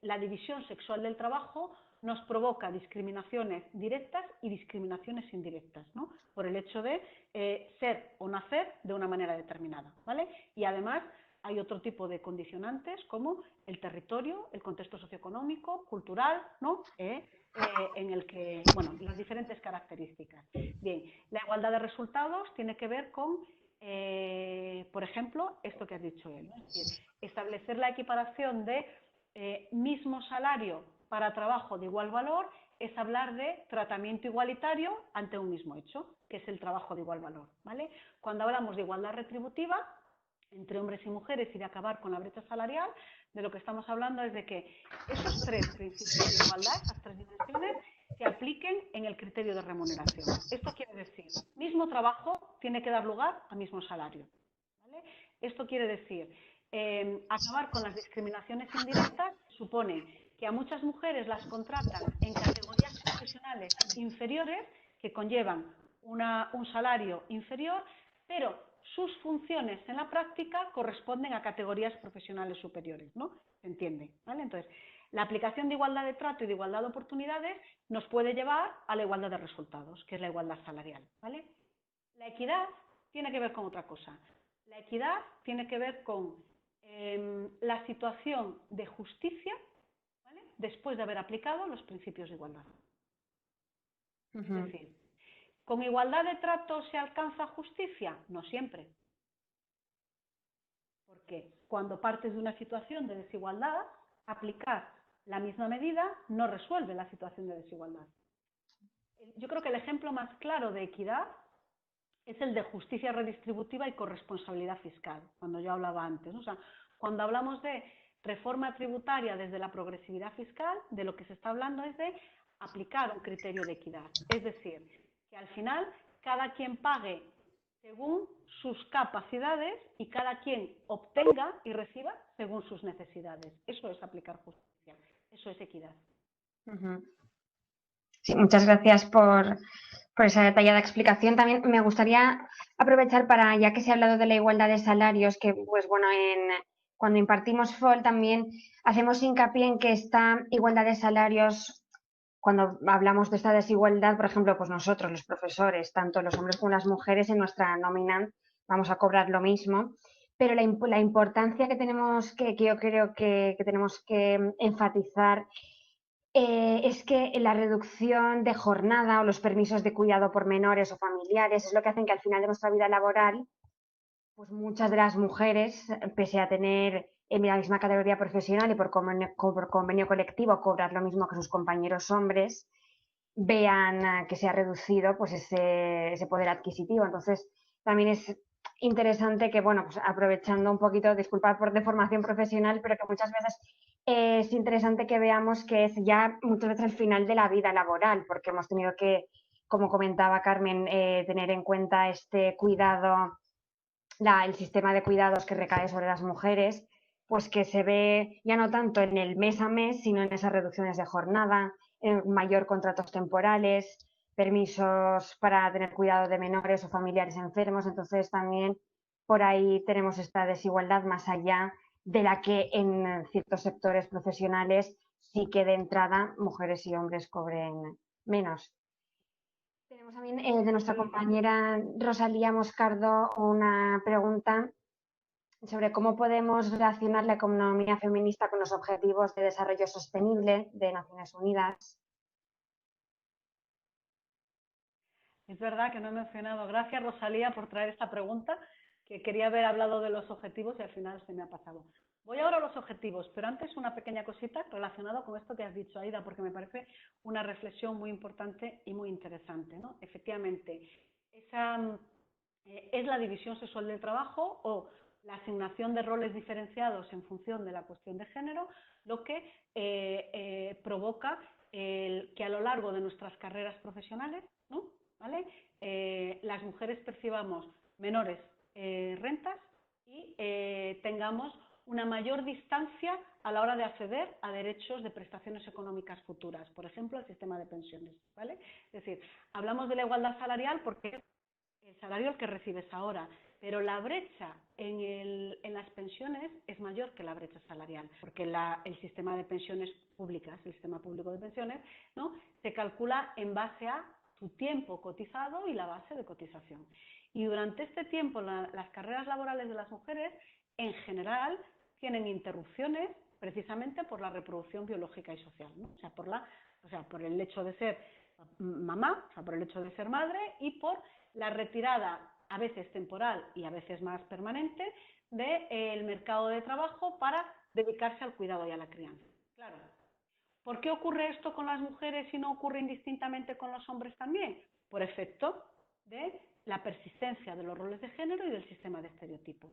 la división sexual del trabajo nos provoca discriminaciones directas y discriminaciones indirectas, ¿no?, por el hecho de ser o nacer de una manera determinada, ¿vale? Y además hay otro tipo de condicionantes como el territorio, el contexto socioeconómico, cultural, ¿no?, en el que, bueno, las diferentes características. Bien, la igualdad de resultados tiene que ver con, por ejemplo, esto que has dicho él, ¿no?, es decir, establecer la equiparación de mismo salario para trabajo de igual valor es hablar de tratamiento igualitario ante un mismo hecho, que es el trabajo de igual valor, ¿vale? Cuando hablamos de igualdad retributiva entre hombres y mujeres y de acabar con la brecha salarial, de lo que estamos hablando es de que esos tres principios de igualdad, esas tres dimensiones, se apliquen en el criterio de remuneración. Esto quiere decir, mismo trabajo tiene que dar lugar a mismo salario, ¿vale? Esto quiere decir, acabar con las discriminaciones indirectas supone que a muchas mujeres las contratan en categorías profesionales inferiores que conllevan un salario inferior, pero sus funciones en la práctica corresponden a categorías profesionales superiores, ¿no? ¿Se entiende? ¿Vale? Entonces, la aplicación de igualdad de trato y de igualdad de oportunidades nos puede llevar a la igualdad de resultados, que es la igualdad salarial, ¿vale? La equidad tiene que ver con otra cosa. La equidad tiene que ver con la situación de justicia, ¿vale?, después de haber aplicado los principios de igualdad. Es decir, ¿con igualdad de trato se alcanza justicia? No siempre. Porque cuando partes de una situación de desigualdad, aplicar la misma medida no resuelve la situación de desigualdad. Yo creo que el ejemplo más claro de equidad es el de justicia redistributiva y corresponsabilidad fiscal, cuando yo hablaba antes, ¿no? O sea, cuando hablamos de reforma tributaria desde la progresividad fiscal, de lo que se está hablando es de aplicar un criterio de equidad. Es decir, que al final cada quien pague según sus capacidades y cada quien obtenga y reciba según sus necesidades. Eso es aplicar justicia, eso es equidad. Sí, muchas gracias por esa detallada explicación. También me gustaría aprovechar para, ya que se ha hablado de la igualdad de salarios, que pues bueno, cuando impartimos FOL también hacemos hincapié en que esta igualdad de salarios, cuando hablamos de esta desigualdad, por ejemplo, pues nosotros, los profesores, tanto los hombres como las mujeres, en nuestra nómina vamos a cobrar lo mismo, pero la importancia que tenemos, que yo creo que tenemos que enfatizar es que la reducción de jornada o los permisos de cuidado por menores o familiares es lo que hacen que al final de nuestra vida laboral, pues muchas de las mujeres, pese a tener en la misma categoría profesional y por convenio colectivo cobrar lo mismo que sus compañeros hombres, vean que se ha reducido pues ese poder adquisitivo. Entonces, también es interesante que, bueno, pues aprovechando un poquito, disculpad por deformación profesional, pero que muchas veces es interesante que veamos que es ya muchas veces el final de la vida laboral, porque hemos tenido que, como comentaba Carmen, tener en cuenta este cuidado, el sistema de cuidados que recae sobre las mujeres, pues que se ve ya no tanto en el mes a mes, sino en esas reducciones de jornada, en mayor contratos temporales, permisos para tener cuidado de menores o familiares enfermos. Entonces también por ahí tenemos esta desigualdad más allá de la que en ciertos sectores profesionales sí que de entrada mujeres y hombres cobren menos. Tenemos también de nuestra compañera Rosalía Moscardo una pregunta sobre cómo podemos relacionar la economía feminista con los objetivos de desarrollo sostenible de Naciones Unidas. Es verdad que no he mencionado. Gracias, Rosalía, por traer esta pregunta, que quería haber hablado de los objetivos y al final se me ha pasado. Voy ahora a los objetivos, pero antes una pequeña cosita relacionada con esto que has dicho, Aida, porque me parece una reflexión muy importante y muy interesante, ¿no? Efectivamente, esa es la división sexual del trabajo o la asignación de roles diferenciados en función de la cuestión de género, lo que provoca que a lo largo de nuestras carreras profesionales, ¿no? ¿Vale? Las mujeres percibamos menores rentas y tengamos una mayor distancia a la hora de acceder a derechos de prestaciones económicas futuras, por ejemplo, el sistema de pensiones, ¿vale? Es decir, hablamos de la igualdad salarial porque es el salario que recibes ahora, pero la brecha en las pensiones es mayor que la brecha salarial, porque el sistema de pensiones públicas, el sistema público de pensiones, ¿no? Se calcula en base a tu tiempo cotizado y la base de cotización. Y durante este tiempo las carreras laborales de las mujeres en general tienen interrupciones precisamente por la reproducción biológica y social, ¿no? O sea, por el hecho de ser mamá, o sea, por el hecho de ser madre y por la retirada, a veces temporal y a veces más permanente, del mercado de trabajo para dedicarse al cuidado y a la crianza. Claro. ¿Por qué ocurre esto con las mujeres y no ocurre indistintamente con los hombres también? Por efecto de la persistencia de los roles de género y del sistema de estereotipos.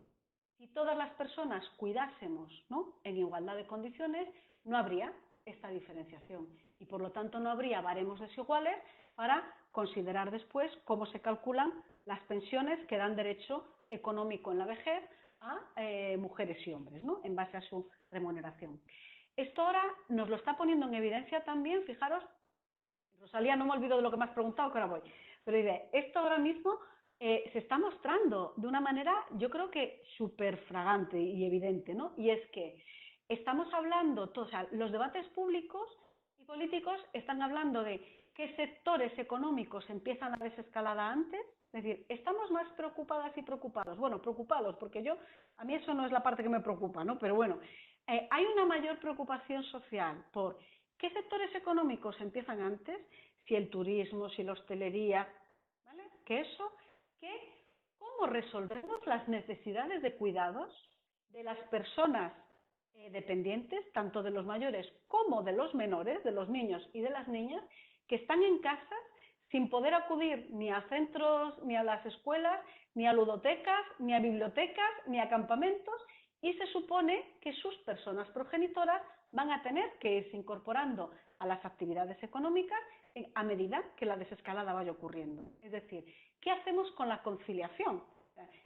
Si todas las personas cuidásemos, ¿no?, en igualdad de condiciones, no habría esta diferenciación y por lo tanto no habría baremos desiguales para considerar después cómo se calculan las pensiones que dan derecho económico en la vejez a mujeres y hombres, ¿no?, en base a su remuneración. Esto ahora nos lo está poniendo en evidencia también, fijaros, Rosalía, no me olvido de lo que me has preguntado, que ahora voy, pero diré, esto ahora mismo se está mostrando de una manera, yo creo que súper fragante y evidente, ¿no? Y es que estamos hablando, o sea, los debates públicos y políticos están hablando de qué sectores económicos empiezan la desescalada antes, es decir, estamos más preocupadas y preocupados, bueno, preocupados, porque a mí eso no es la parte que me preocupa, ¿no? Pero bueno, hay una mayor preocupación social por qué sectores económicos empiezan antes, si el turismo, si la hostelería, ¿vale? ¿Cómo resolvemos las necesidades de cuidados de las personas dependientes, tanto de los mayores como de los menores, de los niños y de las niñas, que están en casa sin poder acudir ni a centros, ni a las escuelas, ni a ludotecas, ni a bibliotecas, ni a campamentos, y se supone que sus personas progenitoras van a tener que irse incorporando a las actividades económicas a medida que la desescalada vaya ocurriendo. Es decir, ¿qué hacemos con la conciliación?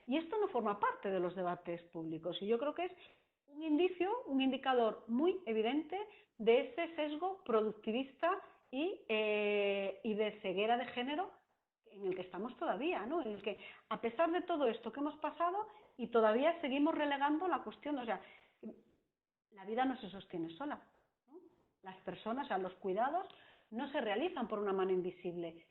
Y esto no forma parte de los debates públicos y yo creo que es un indicio, un indicador muy evidente de ese sesgo productivista y de ceguera de género en el que estamos todavía, ¿no? En el que, a pesar de todo esto que hemos pasado, y todavía seguimos relegando la cuestión, o sea, la vida no se sostiene sola, ¿no? Las personas, o sea, los cuidados no se realizan por una mano invisible.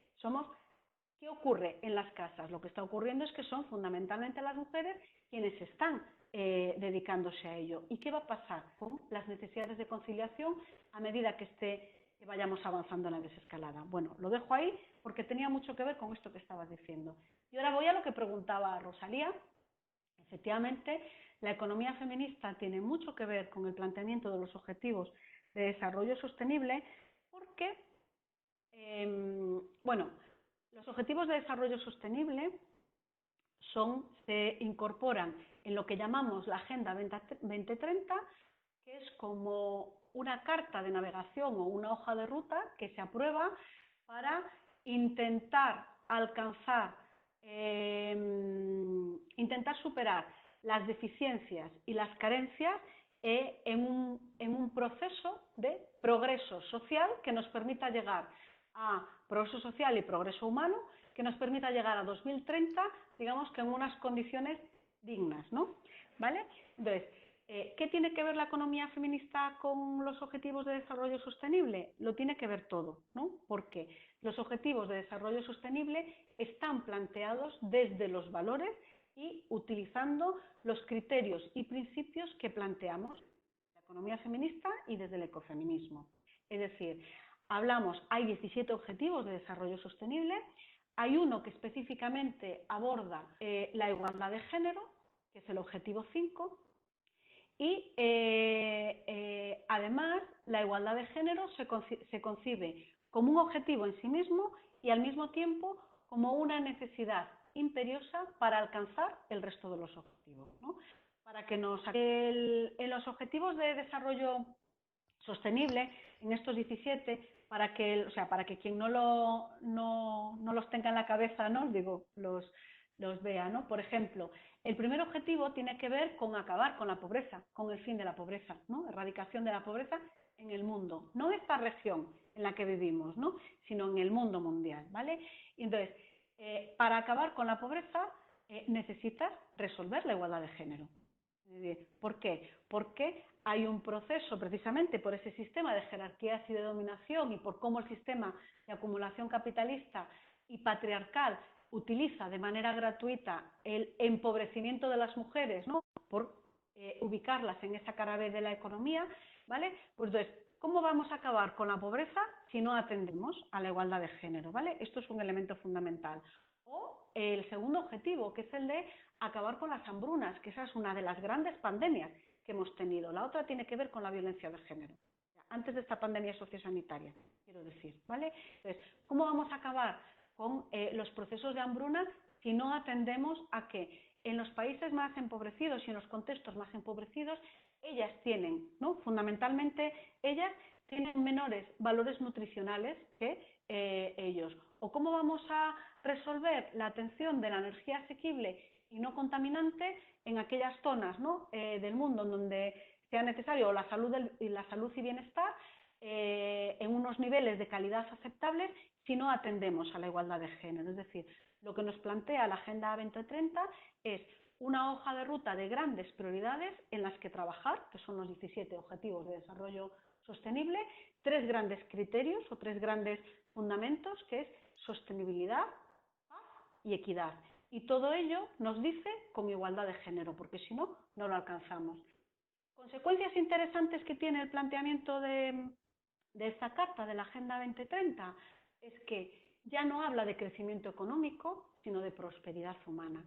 ¿Qué ocurre en las casas? Lo que está ocurriendo es que son fundamentalmente las mujeres quienes están dedicándose a ello. ¿Y qué va a pasar con las necesidades de conciliación a medida que vayamos avanzando en la desescalada? Bueno, lo dejo ahí porque tenía mucho que ver con esto que estabas diciendo. Y ahora voy a lo que preguntaba Rosalía. Efectivamente, la economía feminista tiene mucho que ver con el planteamiento de los objetivos de desarrollo sostenible porque Bueno, los Objetivos de Desarrollo Sostenible se incorporan en lo que llamamos la Agenda 2030, que es como una carta de navegación o una hoja de ruta que se aprueba para intentar alcanzar, intentar superar las deficiencias y las carencias en un proceso de progreso social que nos permita llegar a progreso social y progreso humano, que nos permita llegar a 2030, digamos que en unas condiciones dignas, ¿no? ¿Vale? Entonces, ¿qué tiene que ver la economía feminista con los objetivos de desarrollo sostenible? Lo tiene que ver todo, ¿no? Porque los objetivos de desarrollo sostenible están planteados desde los valores y utilizando los criterios y principios que planteamos la economía feminista y desde el ecofeminismo. Es decir, hay 17 objetivos de desarrollo sostenible, hay uno que específicamente aborda la igualdad de género, que es el objetivo 5, y además la igualdad de género se concibe como un objetivo en sí mismo y al mismo tiempo como una necesidad imperiosa para alcanzar el resto de los objetivos, ¿no? Para que en los objetivos de desarrollo sostenible, en estos 17, para que quien no los tenga en la cabeza, ¿no? Digo, los vea, ¿no? Por ejemplo, el primer objetivo tiene que ver con acabar con la pobreza, con el fin de la pobreza, ¿no? Erradicación de la pobreza en el mundo, no en esta región en la que vivimos, ¿no? Sino en el mundo mundial, ¿vale? Y entonces, para acabar con la pobreza necesitas resolver la igualdad de género. ¿Por qué? Porque hay un proceso, precisamente por ese sistema de jerarquías y de dominación y por cómo el sistema de acumulación capitalista y patriarcal utiliza de manera gratuita el empobrecimiento de las mujeres, ¿no? Por ubicarlas en esa cara B de la economía, ¿vale? Pues entonces, ¿cómo vamos a acabar con la pobreza si no atendemos a la igualdad de género, ¿vale? Esto es un elemento fundamental. O el segundo objetivo, que es el de acabar con las hambrunas, que esa es una de las grandes pandemias que hemos tenido. La otra tiene que ver con la violencia de género. Antes de esta pandemia sociosanitaria, quiero decir, ¿vale? Entonces, ¿cómo vamos a acabar con los procesos de hambruna si no atendemos a que en los países más empobrecidos y en los contextos más empobrecidos, ellas tienen, ¿no? Fundamentalmente, ellas tienen menores valores nutricionales que ellos? ¿O cómo vamos a resolver la atención de la energía asequible y no contaminante en aquellas zonas, ¿no? Del mundo en donde sea necesario la salud y bienestar en unos niveles de calidad aceptables si no atendemos a la igualdad de género? Es decir, lo que nos plantea la Agenda 2030 es una hoja de ruta de grandes prioridades en las que trabajar, que son los 17 Objetivos de Desarrollo Sostenible, 3 grandes criterios o 3 grandes fundamentos, que es sostenibilidad, paz y equidad. Y todo ello nos dice con igualdad de género, porque si no, no lo alcanzamos. Consecuencias interesantes que tiene el planteamiento de esta carta de la Agenda 2030 es que ya no habla de crecimiento económico, sino de prosperidad humana.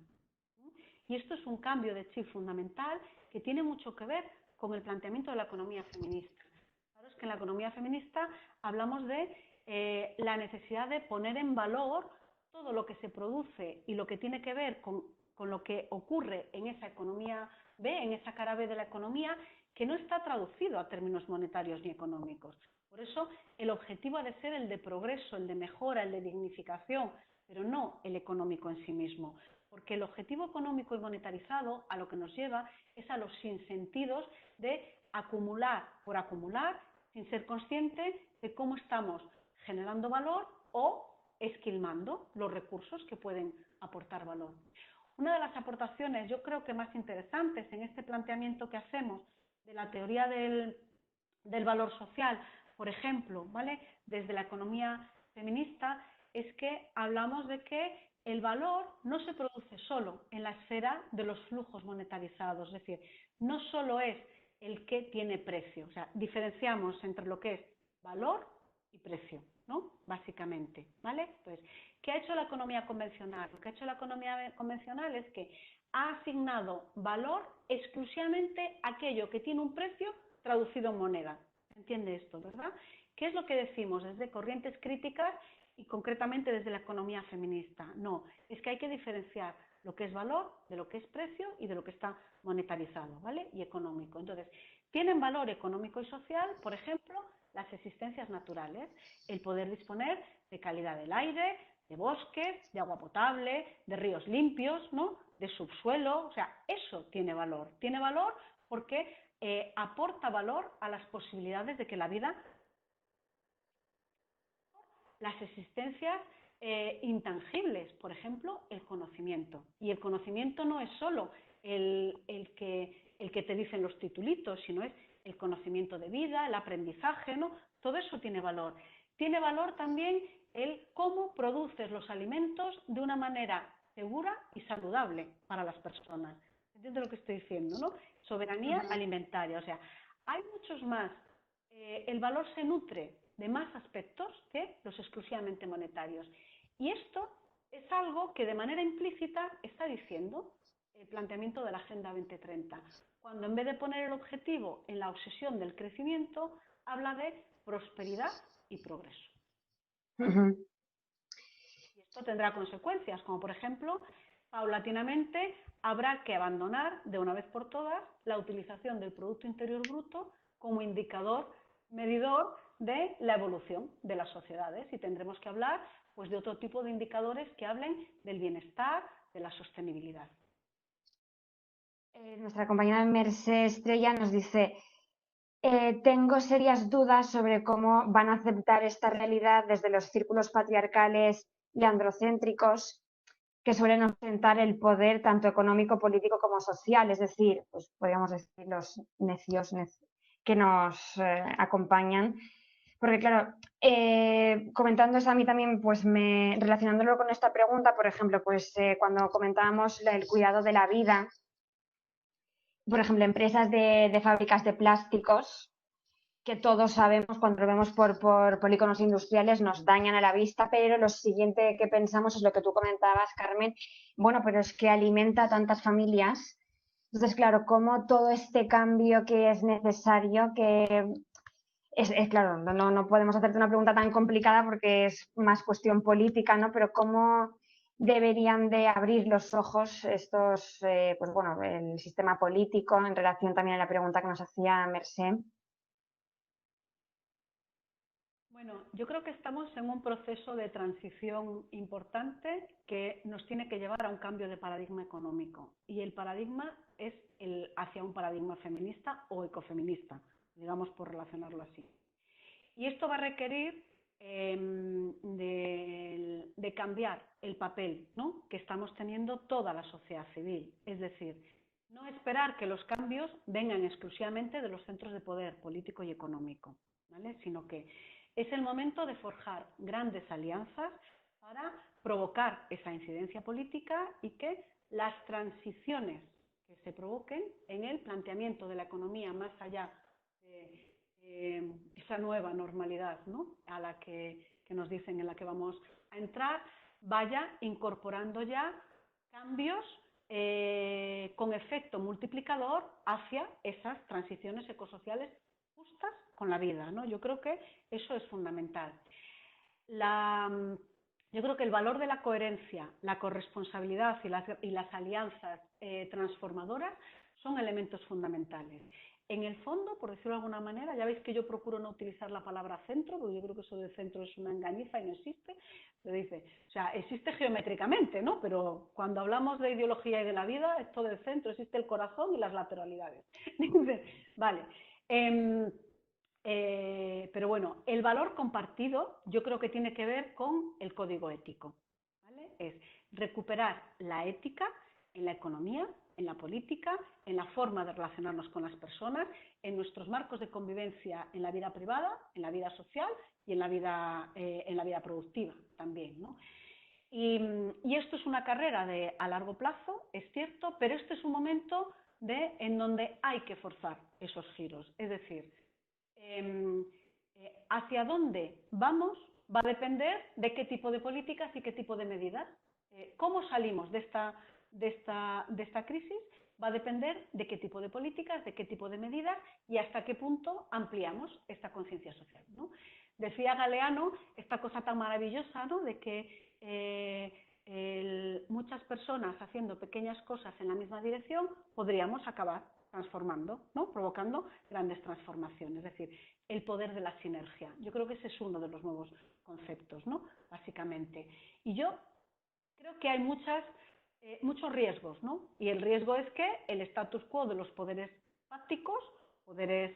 Y esto es un cambio de chip fundamental que tiene mucho que ver con el planteamiento de la economía feminista. Claro, es que en la economía feminista hablamos de la necesidad de poner en valor todo lo que se produce y lo que tiene que ver con lo que ocurre en esa economía B, en esa cara B de la economía, que no está traducido a términos monetarios ni económicos. Por eso el objetivo ha de ser el de progreso, el de mejora, el de dignificación, pero no el económico en sí mismo. Porque el objetivo económico y monetarizado a lo que nos lleva es a los sinsentidos de acumular por acumular sin ser consciente de cómo estamos generando valor o esquilmando los recursos que pueden aportar valor. Una de las aportaciones, yo creo que más interesantes en este planteamiento que hacemos de la teoría del valor social, por ejemplo, ¿vale? Desde la economía feminista, es que hablamos de que el valor no se produce solo en la esfera de los flujos monetarizados, es decir, no solo es el que tiene precio, o sea, diferenciamos entre lo que es valor y precio, ¿no? Básicamente, ¿vale? Entonces, ¿qué ha hecho la economía convencional? Lo que ha hecho la economía convencional es que ha asignado valor exclusivamente a aquello que tiene un precio traducido en moneda. ¿Se entiende esto, verdad? ¿Qué es lo que decimos desde corrientes críticas y concretamente desde la economía feminista? No, es que hay que diferenciar lo que es valor de lo que es precio y de lo que está monetarizado, ¿vale? Y económico. Entonces, tienen valor económico y social, por ejemplo, las existencias naturales, el poder disponer de calidad del aire, de bosques, de agua potable, de ríos limpios, ¿no? De subsuelo, o sea, eso tiene valor. Tiene valor porque aporta valor a las posibilidades de que la vida, las existencias intangibles, por ejemplo, el conocimiento. Y el conocimiento no es solo el que te dicen los titulitos, sino es el conocimiento de vida, el aprendizaje, ¿no? Todo eso tiene valor. Tiene valor también el cómo produces los alimentos de una manera segura y saludable para las personas. ¿Entiendes lo que estoy diciendo, no? Soberanía alimentaria, o sea, hay muchos más. El valor se nutre de más aspectos que los exclusivamente monetarios. Y esto es algo que de manera implícita está diciendo el planteamiento de la Agenda 2030, cuando en vez de poner el objetivo en la obsesión del crecimiento, habla de prosperidad y progreso. Y esto tendrá consecuencias, como por ejemplo, paulatinamente habrá que abandonar de una vez por todas la utilización del Producto Interior Bruto como indicador medidor de la evolución de las sociedades y tendremos que hablar pues, de otro tipo de indicadores que hablen del bienestar, de la sostenibilidad. Nuestra compañera Mercè Estrella nos dice: tengo serias dudas sobre cómo van a aceptar esta realidad desde los círculos patriarcales y androcéntricos que suelen ostentar el poder tanto económico, político como social, es decir, pues podríamos decir los necios que nos acompañan. Porque claro, comentando eso a mí también, pues relacionándolo con esta pregunta, por ejemplo, pues cuando comentábamos el cuidado de la vida, por ejemplo, empresas de fábricas de plásticos, que todos sabemos cuando lo vemos por polígonos industriales nos dañan a la vista, pero lo siguiente que pensamos es lo que tú comentabas, Carmen, bueno, pero es que alimenta a tantas familias. Entonces, claro, como todo este cambio que es necesario, que es claro, no podemos hacerte una pregunta tan complicada porque es más cuestión política, ¿no? Pero cómo deberían de abrir los ojos estos, pues bueno, el sistema político en relación también a la pregunta que nos hacía Mercè. Bueno, yo creo que estamos en un proceso de transición importante que nos tiene que llevar a un cambio de paradigma económico. Y el paradigma es hacia un paradigma feminista o ecofeminista, digamos por relacionarlo así. Y esto va a requerir de cambiar el papel, ¿no?, que estamos teniendo toda la sociedad civil. Es decir, no esperar que los cambios vengan exclusivamente de los centros de poder político y económico, ¿vale?, sino que es el momento de forjar grandes alianzas para provocar esa incidencia política y que las transiciones que se provoquen en el planteamiento de la economía más allá de esa nueva normalidad, ¿no?, a la que nos dicen en la que vamos a entrar, vaya incorporando ya cambios con efecto multiplicador hacia esas transiciones ecosociales justas con la vida, ¿no? Yo creo que eso es fundamental. Yo creo que el valor de la coherencia, la corresponsabilidad y las alianzas transformadoras son elementos fundamentales. En el fondo, por decirlo de alguna manera, ya veis que yo procuro no utilizar la palabra centro, porque yo creo que eso de centro es una engañifa y no existe. Lo dice, o sea, existe geométricamente, ¿no? Pero cuando hablamos de ideología y de la vida, esto del centro, existe el corazón y las lateralidades. Vale. Pero bueno, el valor compartido yo creo que tiene que ver con el código ético, ¿vale? Es recuperar la ética en la economía, en la política, en la forma de relacionarnos con las personas, en nuestros marcos de convivencia en la vida privada, en la vida social y en la vida productiva también, ¿no? Y esto es una carrera a largo plazo, es cierto, pero este es un momento en donde hay que forzar esos giros. Es decir, hacia dónde vamos va a depender de qué tipo de políticas y qué tipo de medidas. Cómo salimos de esta crisis va a depender de qué tipo de políticas, de qué tipo de medidas y hasta qué punto ampliamos esta conciencia social, ¿no? Decía Galeano esta cosa tan maravillosa, ¿no? De que muchas personas haciendo pequeñas cosas en la misma dirección podríamos acabar transformando, ¿no? Provocando grandes transformaciones, es decir, el poder de la sinergia. Yo creo que ese es uno de los nuevos conceptos, ¿no? Básicamente. Y yo creo que hay muchos riesgos, ¿no? Y el riesgo es que el status quo de los poderes fácticos, poderes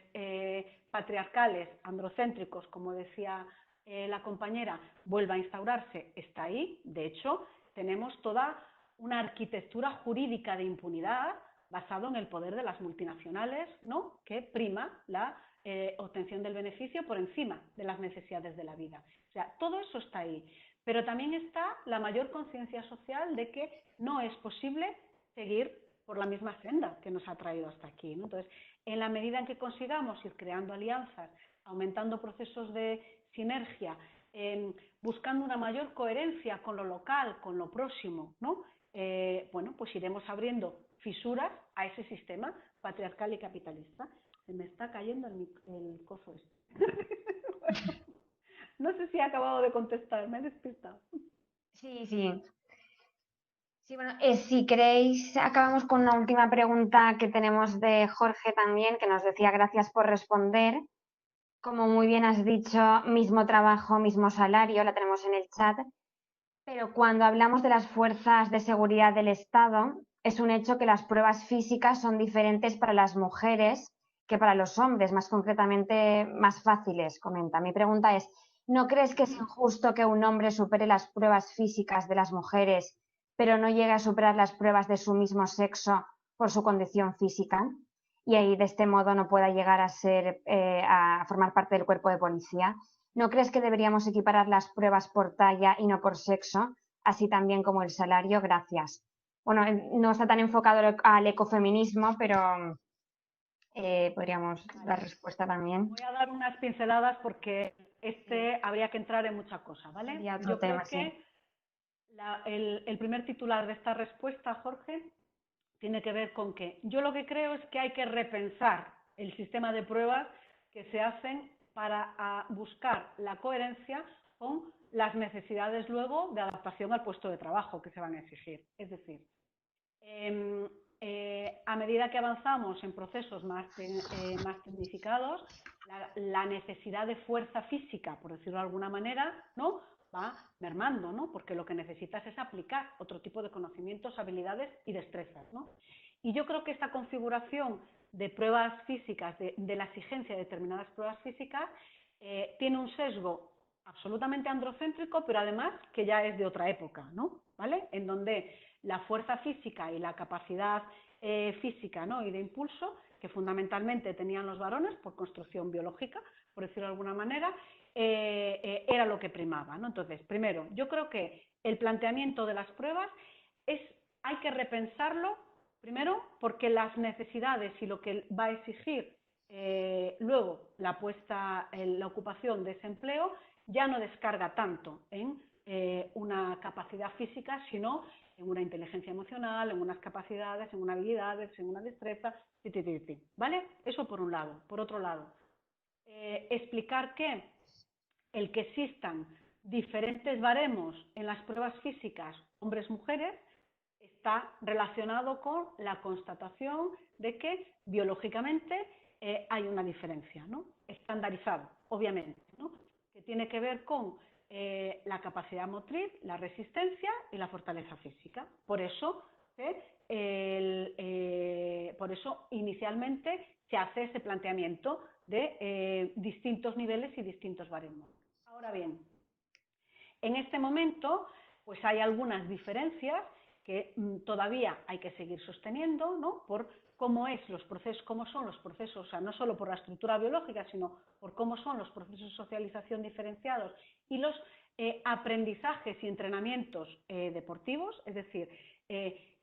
patriarcales, androcéntricos, como decía la compañera, vuelva a instaurarse, está ahí. De hecho, tenemos toda una arquitectura jurídica de impunidad basado en el poder de las multinacionales, ¿no? Que prima la obtención del beneficio por encima de las necesidades de la vida. O sea, todo eso está ahí. Pero también está la mayor conciencia social de que no es posible seguir por la misma senda que nos ha traído hasta aquí, ¿no? Entonces, en la medida en que consigamos ir creando alianzas, aumentando procesos de sinergia, buscando una mayor coherencia con lo local, con lo próximo, ¿no? Bueno, pues iremos abriendo fisuras a ese sistema patriarcal y capitalista. Se me está cayendo el coso este. Bueno, no sé si he acabado de contestar, me he despistado. Sí, sí. Sí, bueno, si queréis, acabamos con una última pregunta que tenemos de Jorge también, que nos decía gracias por responder. Como muy bien has dicho, mismo trabajo, mismo salario, la tenemos en el chat. Pero cuando hablamos de las fuerzas de seguridad del Estado, es un hecho que las pruebas físicas son diferentes para las mujeres que para los hombres, más concretamente más fáciles, comenta. Mi pregunta es, ¿no crees que es injusto que un hombre supere las pruebas físicas de las mujeres, pero no llegue a superar las pruebas de su mismo sexo por su condición física? Y ahí de este modo no pueda llegar a formar parte del cuerpo de policía. ¿No crees que deberíamos equiparar las pruebas por talla y no por sexo, así también como el salario? Gracias. Bueno, no está tan enfocado al ecofeminismo, pero podríamos dar respuesta también. Voy a dar unas pinceladas porque habría que entrar en muchas cosas, ¿vale? Sería otro Yo tema, creo que el primer titular de esta respuesta, Jorge, tiene que ver con que yo lo que creo es que hay que repensar el sistema de pruebas que se hacen para buscar la coherencia con las necesidades luego de adaptación al puesto de trabajo que se van a exigir. Es decir, a medida que avanzamos en procesos más tecnificados, la necesidad de fuerza física, por decirlo de alguna manera, ¿no?, va mermando, ¿no?, porque lo que necesitas es aplicar otro tipo de conocimientos, habilidades y destrezas, ¿no? Y yo creo que esta configuración de pruebas físicas, de la exigencia de determinadas pruebas físicas, tiene un sesgo absolutamente androcéntrico, pero además que ya es de otra época, ¿no?, ¿vale?, en donde la fuerza física y la capacidad física, ¿no?, y de impulso, que fundamentalmente tenían los varones por construcción biológica, por decirlo de alguna manera, era lo que primaba, ¿no? Entonces, primero, yo creo que el planteamiento de las pruebas hay que repensarlo, primero, porque las necesidades y lo que va a exigir luego la ocupación de ese empleo ya no descarga tanto en una capacidad física, sino en una inteligencia emocional, en unas capacidades, en unas habilidades, en una destreza, ¿vale? Eso por un lado. Por otro lado, explicar que el que existan diferentes baremos en las pruebas físicas hombres-mujeres está relacionado con la constatación de que biológicamente hay una diferencia, ¿no?, estandarizada, obviamente, ¿no?, que tiene que ver con la capacidad motriz, la resistencia y la fortaleza física. Por eso inicialmente se hace ese planteamiento de distintos niveles y distintos baremos. Ahora bien, en este momento pues hay algunas diferencias que todavía hay que seguir sosteniendo, ¿no?, por cómo son los procesos, o sea, no solo por la estructura biológica, sino por cómo son los procesos de socialización diferenciados y los aprendizajes y entrenamientos deportivos, es decir,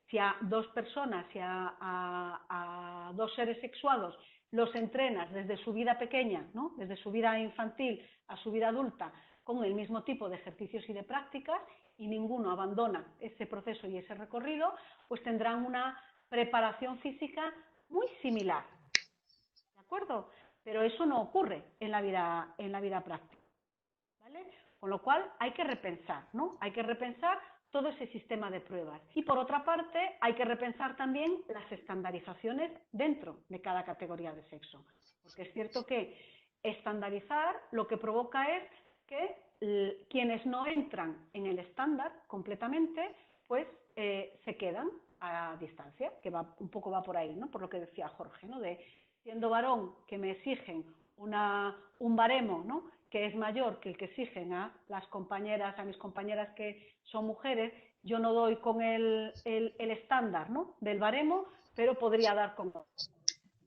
si a dos personas, si a dos seres sexuados los entrenas desde su vida pequeña, ¿no?, desde su vida infantil a su vida adulta, con el mismo tipo de ejercicios y de prácticas, y ninguno abandona ese proceso y ese recorrido, pues tendrán una preparación física muy similar, ¿de acuerdo? Pero eso no ocurre en la vida práctica. ¿vale? Con lo cual hay que repensar, ¿no? Hay que repensar todo ese sistema de pruebas. Y por otra parte, hay que repensar también las estandarizaciones dentro de cada categoría de sexo. Porque es cierto que estandarizar lo que provoca es que quienes no entran en el estándar completamente, pues se quedan a distancia, que un poco va por ahí, ¿no? Por lo que decía Jorge, ¿no? De siendo varón que me exigen un baremo, ¿no? Que es mayor que el que exigen a las compañeras, a mis compañeras que son mujeres, yo no doy con el estándar, ¿no? Del baremo, pero podría dar con otro.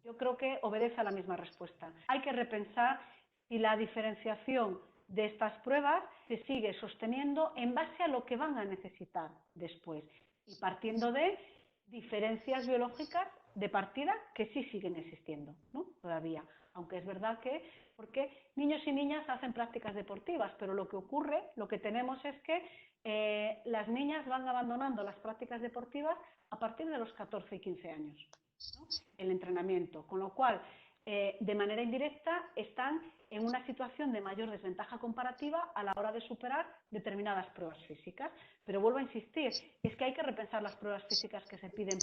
Yo creo que obedece a la misma respuesta. Hay que repensar si la diferenciación de estas pruebas se sigue sosteniendo en base a lo que van a necesitar después y partiendo de diferencias biológicas de partida que sí siguen existiendo, ¿no? Todavía, aunque es verdad que porque niños y niñas hacen prácticas deportivas, pero lo que ocurre, lo que tenemos es que las niñas van abandonando las prácticas deportivas a partir de los 14 y 15 años, ¿no? El entrenamiento, con lo cual de manera indirecta están en una situación de mayor desventaja comparativa a la hora de superar determinadas pruebas físicas. Pero vuelvo a insistir, es que hay que repensar las pruebas físicas que se piden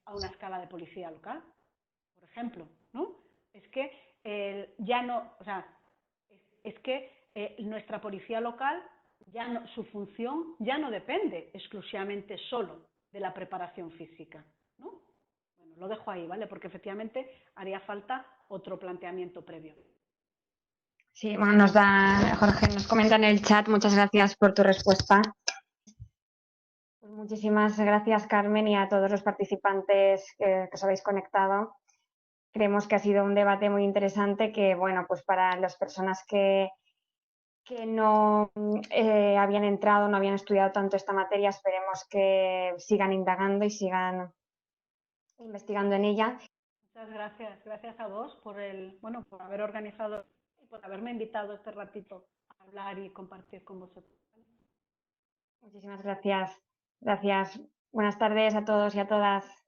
a una escala de policía local, por ejemplo, ¿no? Es que ya no, o sea, es que nuestra policía local, ya no, su función ya no depende exclusivamente solo de la preparación física, ¿no? Bueno, lo dejo ahí, ¿vale? Porque efectivamente haría falta otro planteamiento previo. Sí, bueno, Jorge nos comenta en el chat, muchas gracias por tu respuesta. Pues muchísimas gracias, Carmen, y a todos los participantes que os habéis conectado. Creemos que ha sido un debate muy interesante que, bueno, pues para las personas que no habían entrado, no habían estudiado tanto esta materia, esperemos que sigan indagando y sigan investigando en ella. Muchas gracias. Gracias a vos por por haber organizado y por haberme invitado este ratito a hablar y compartir con vosotros. Muchísimas gracias. Gracias. Buenas tardes a todos y a todas.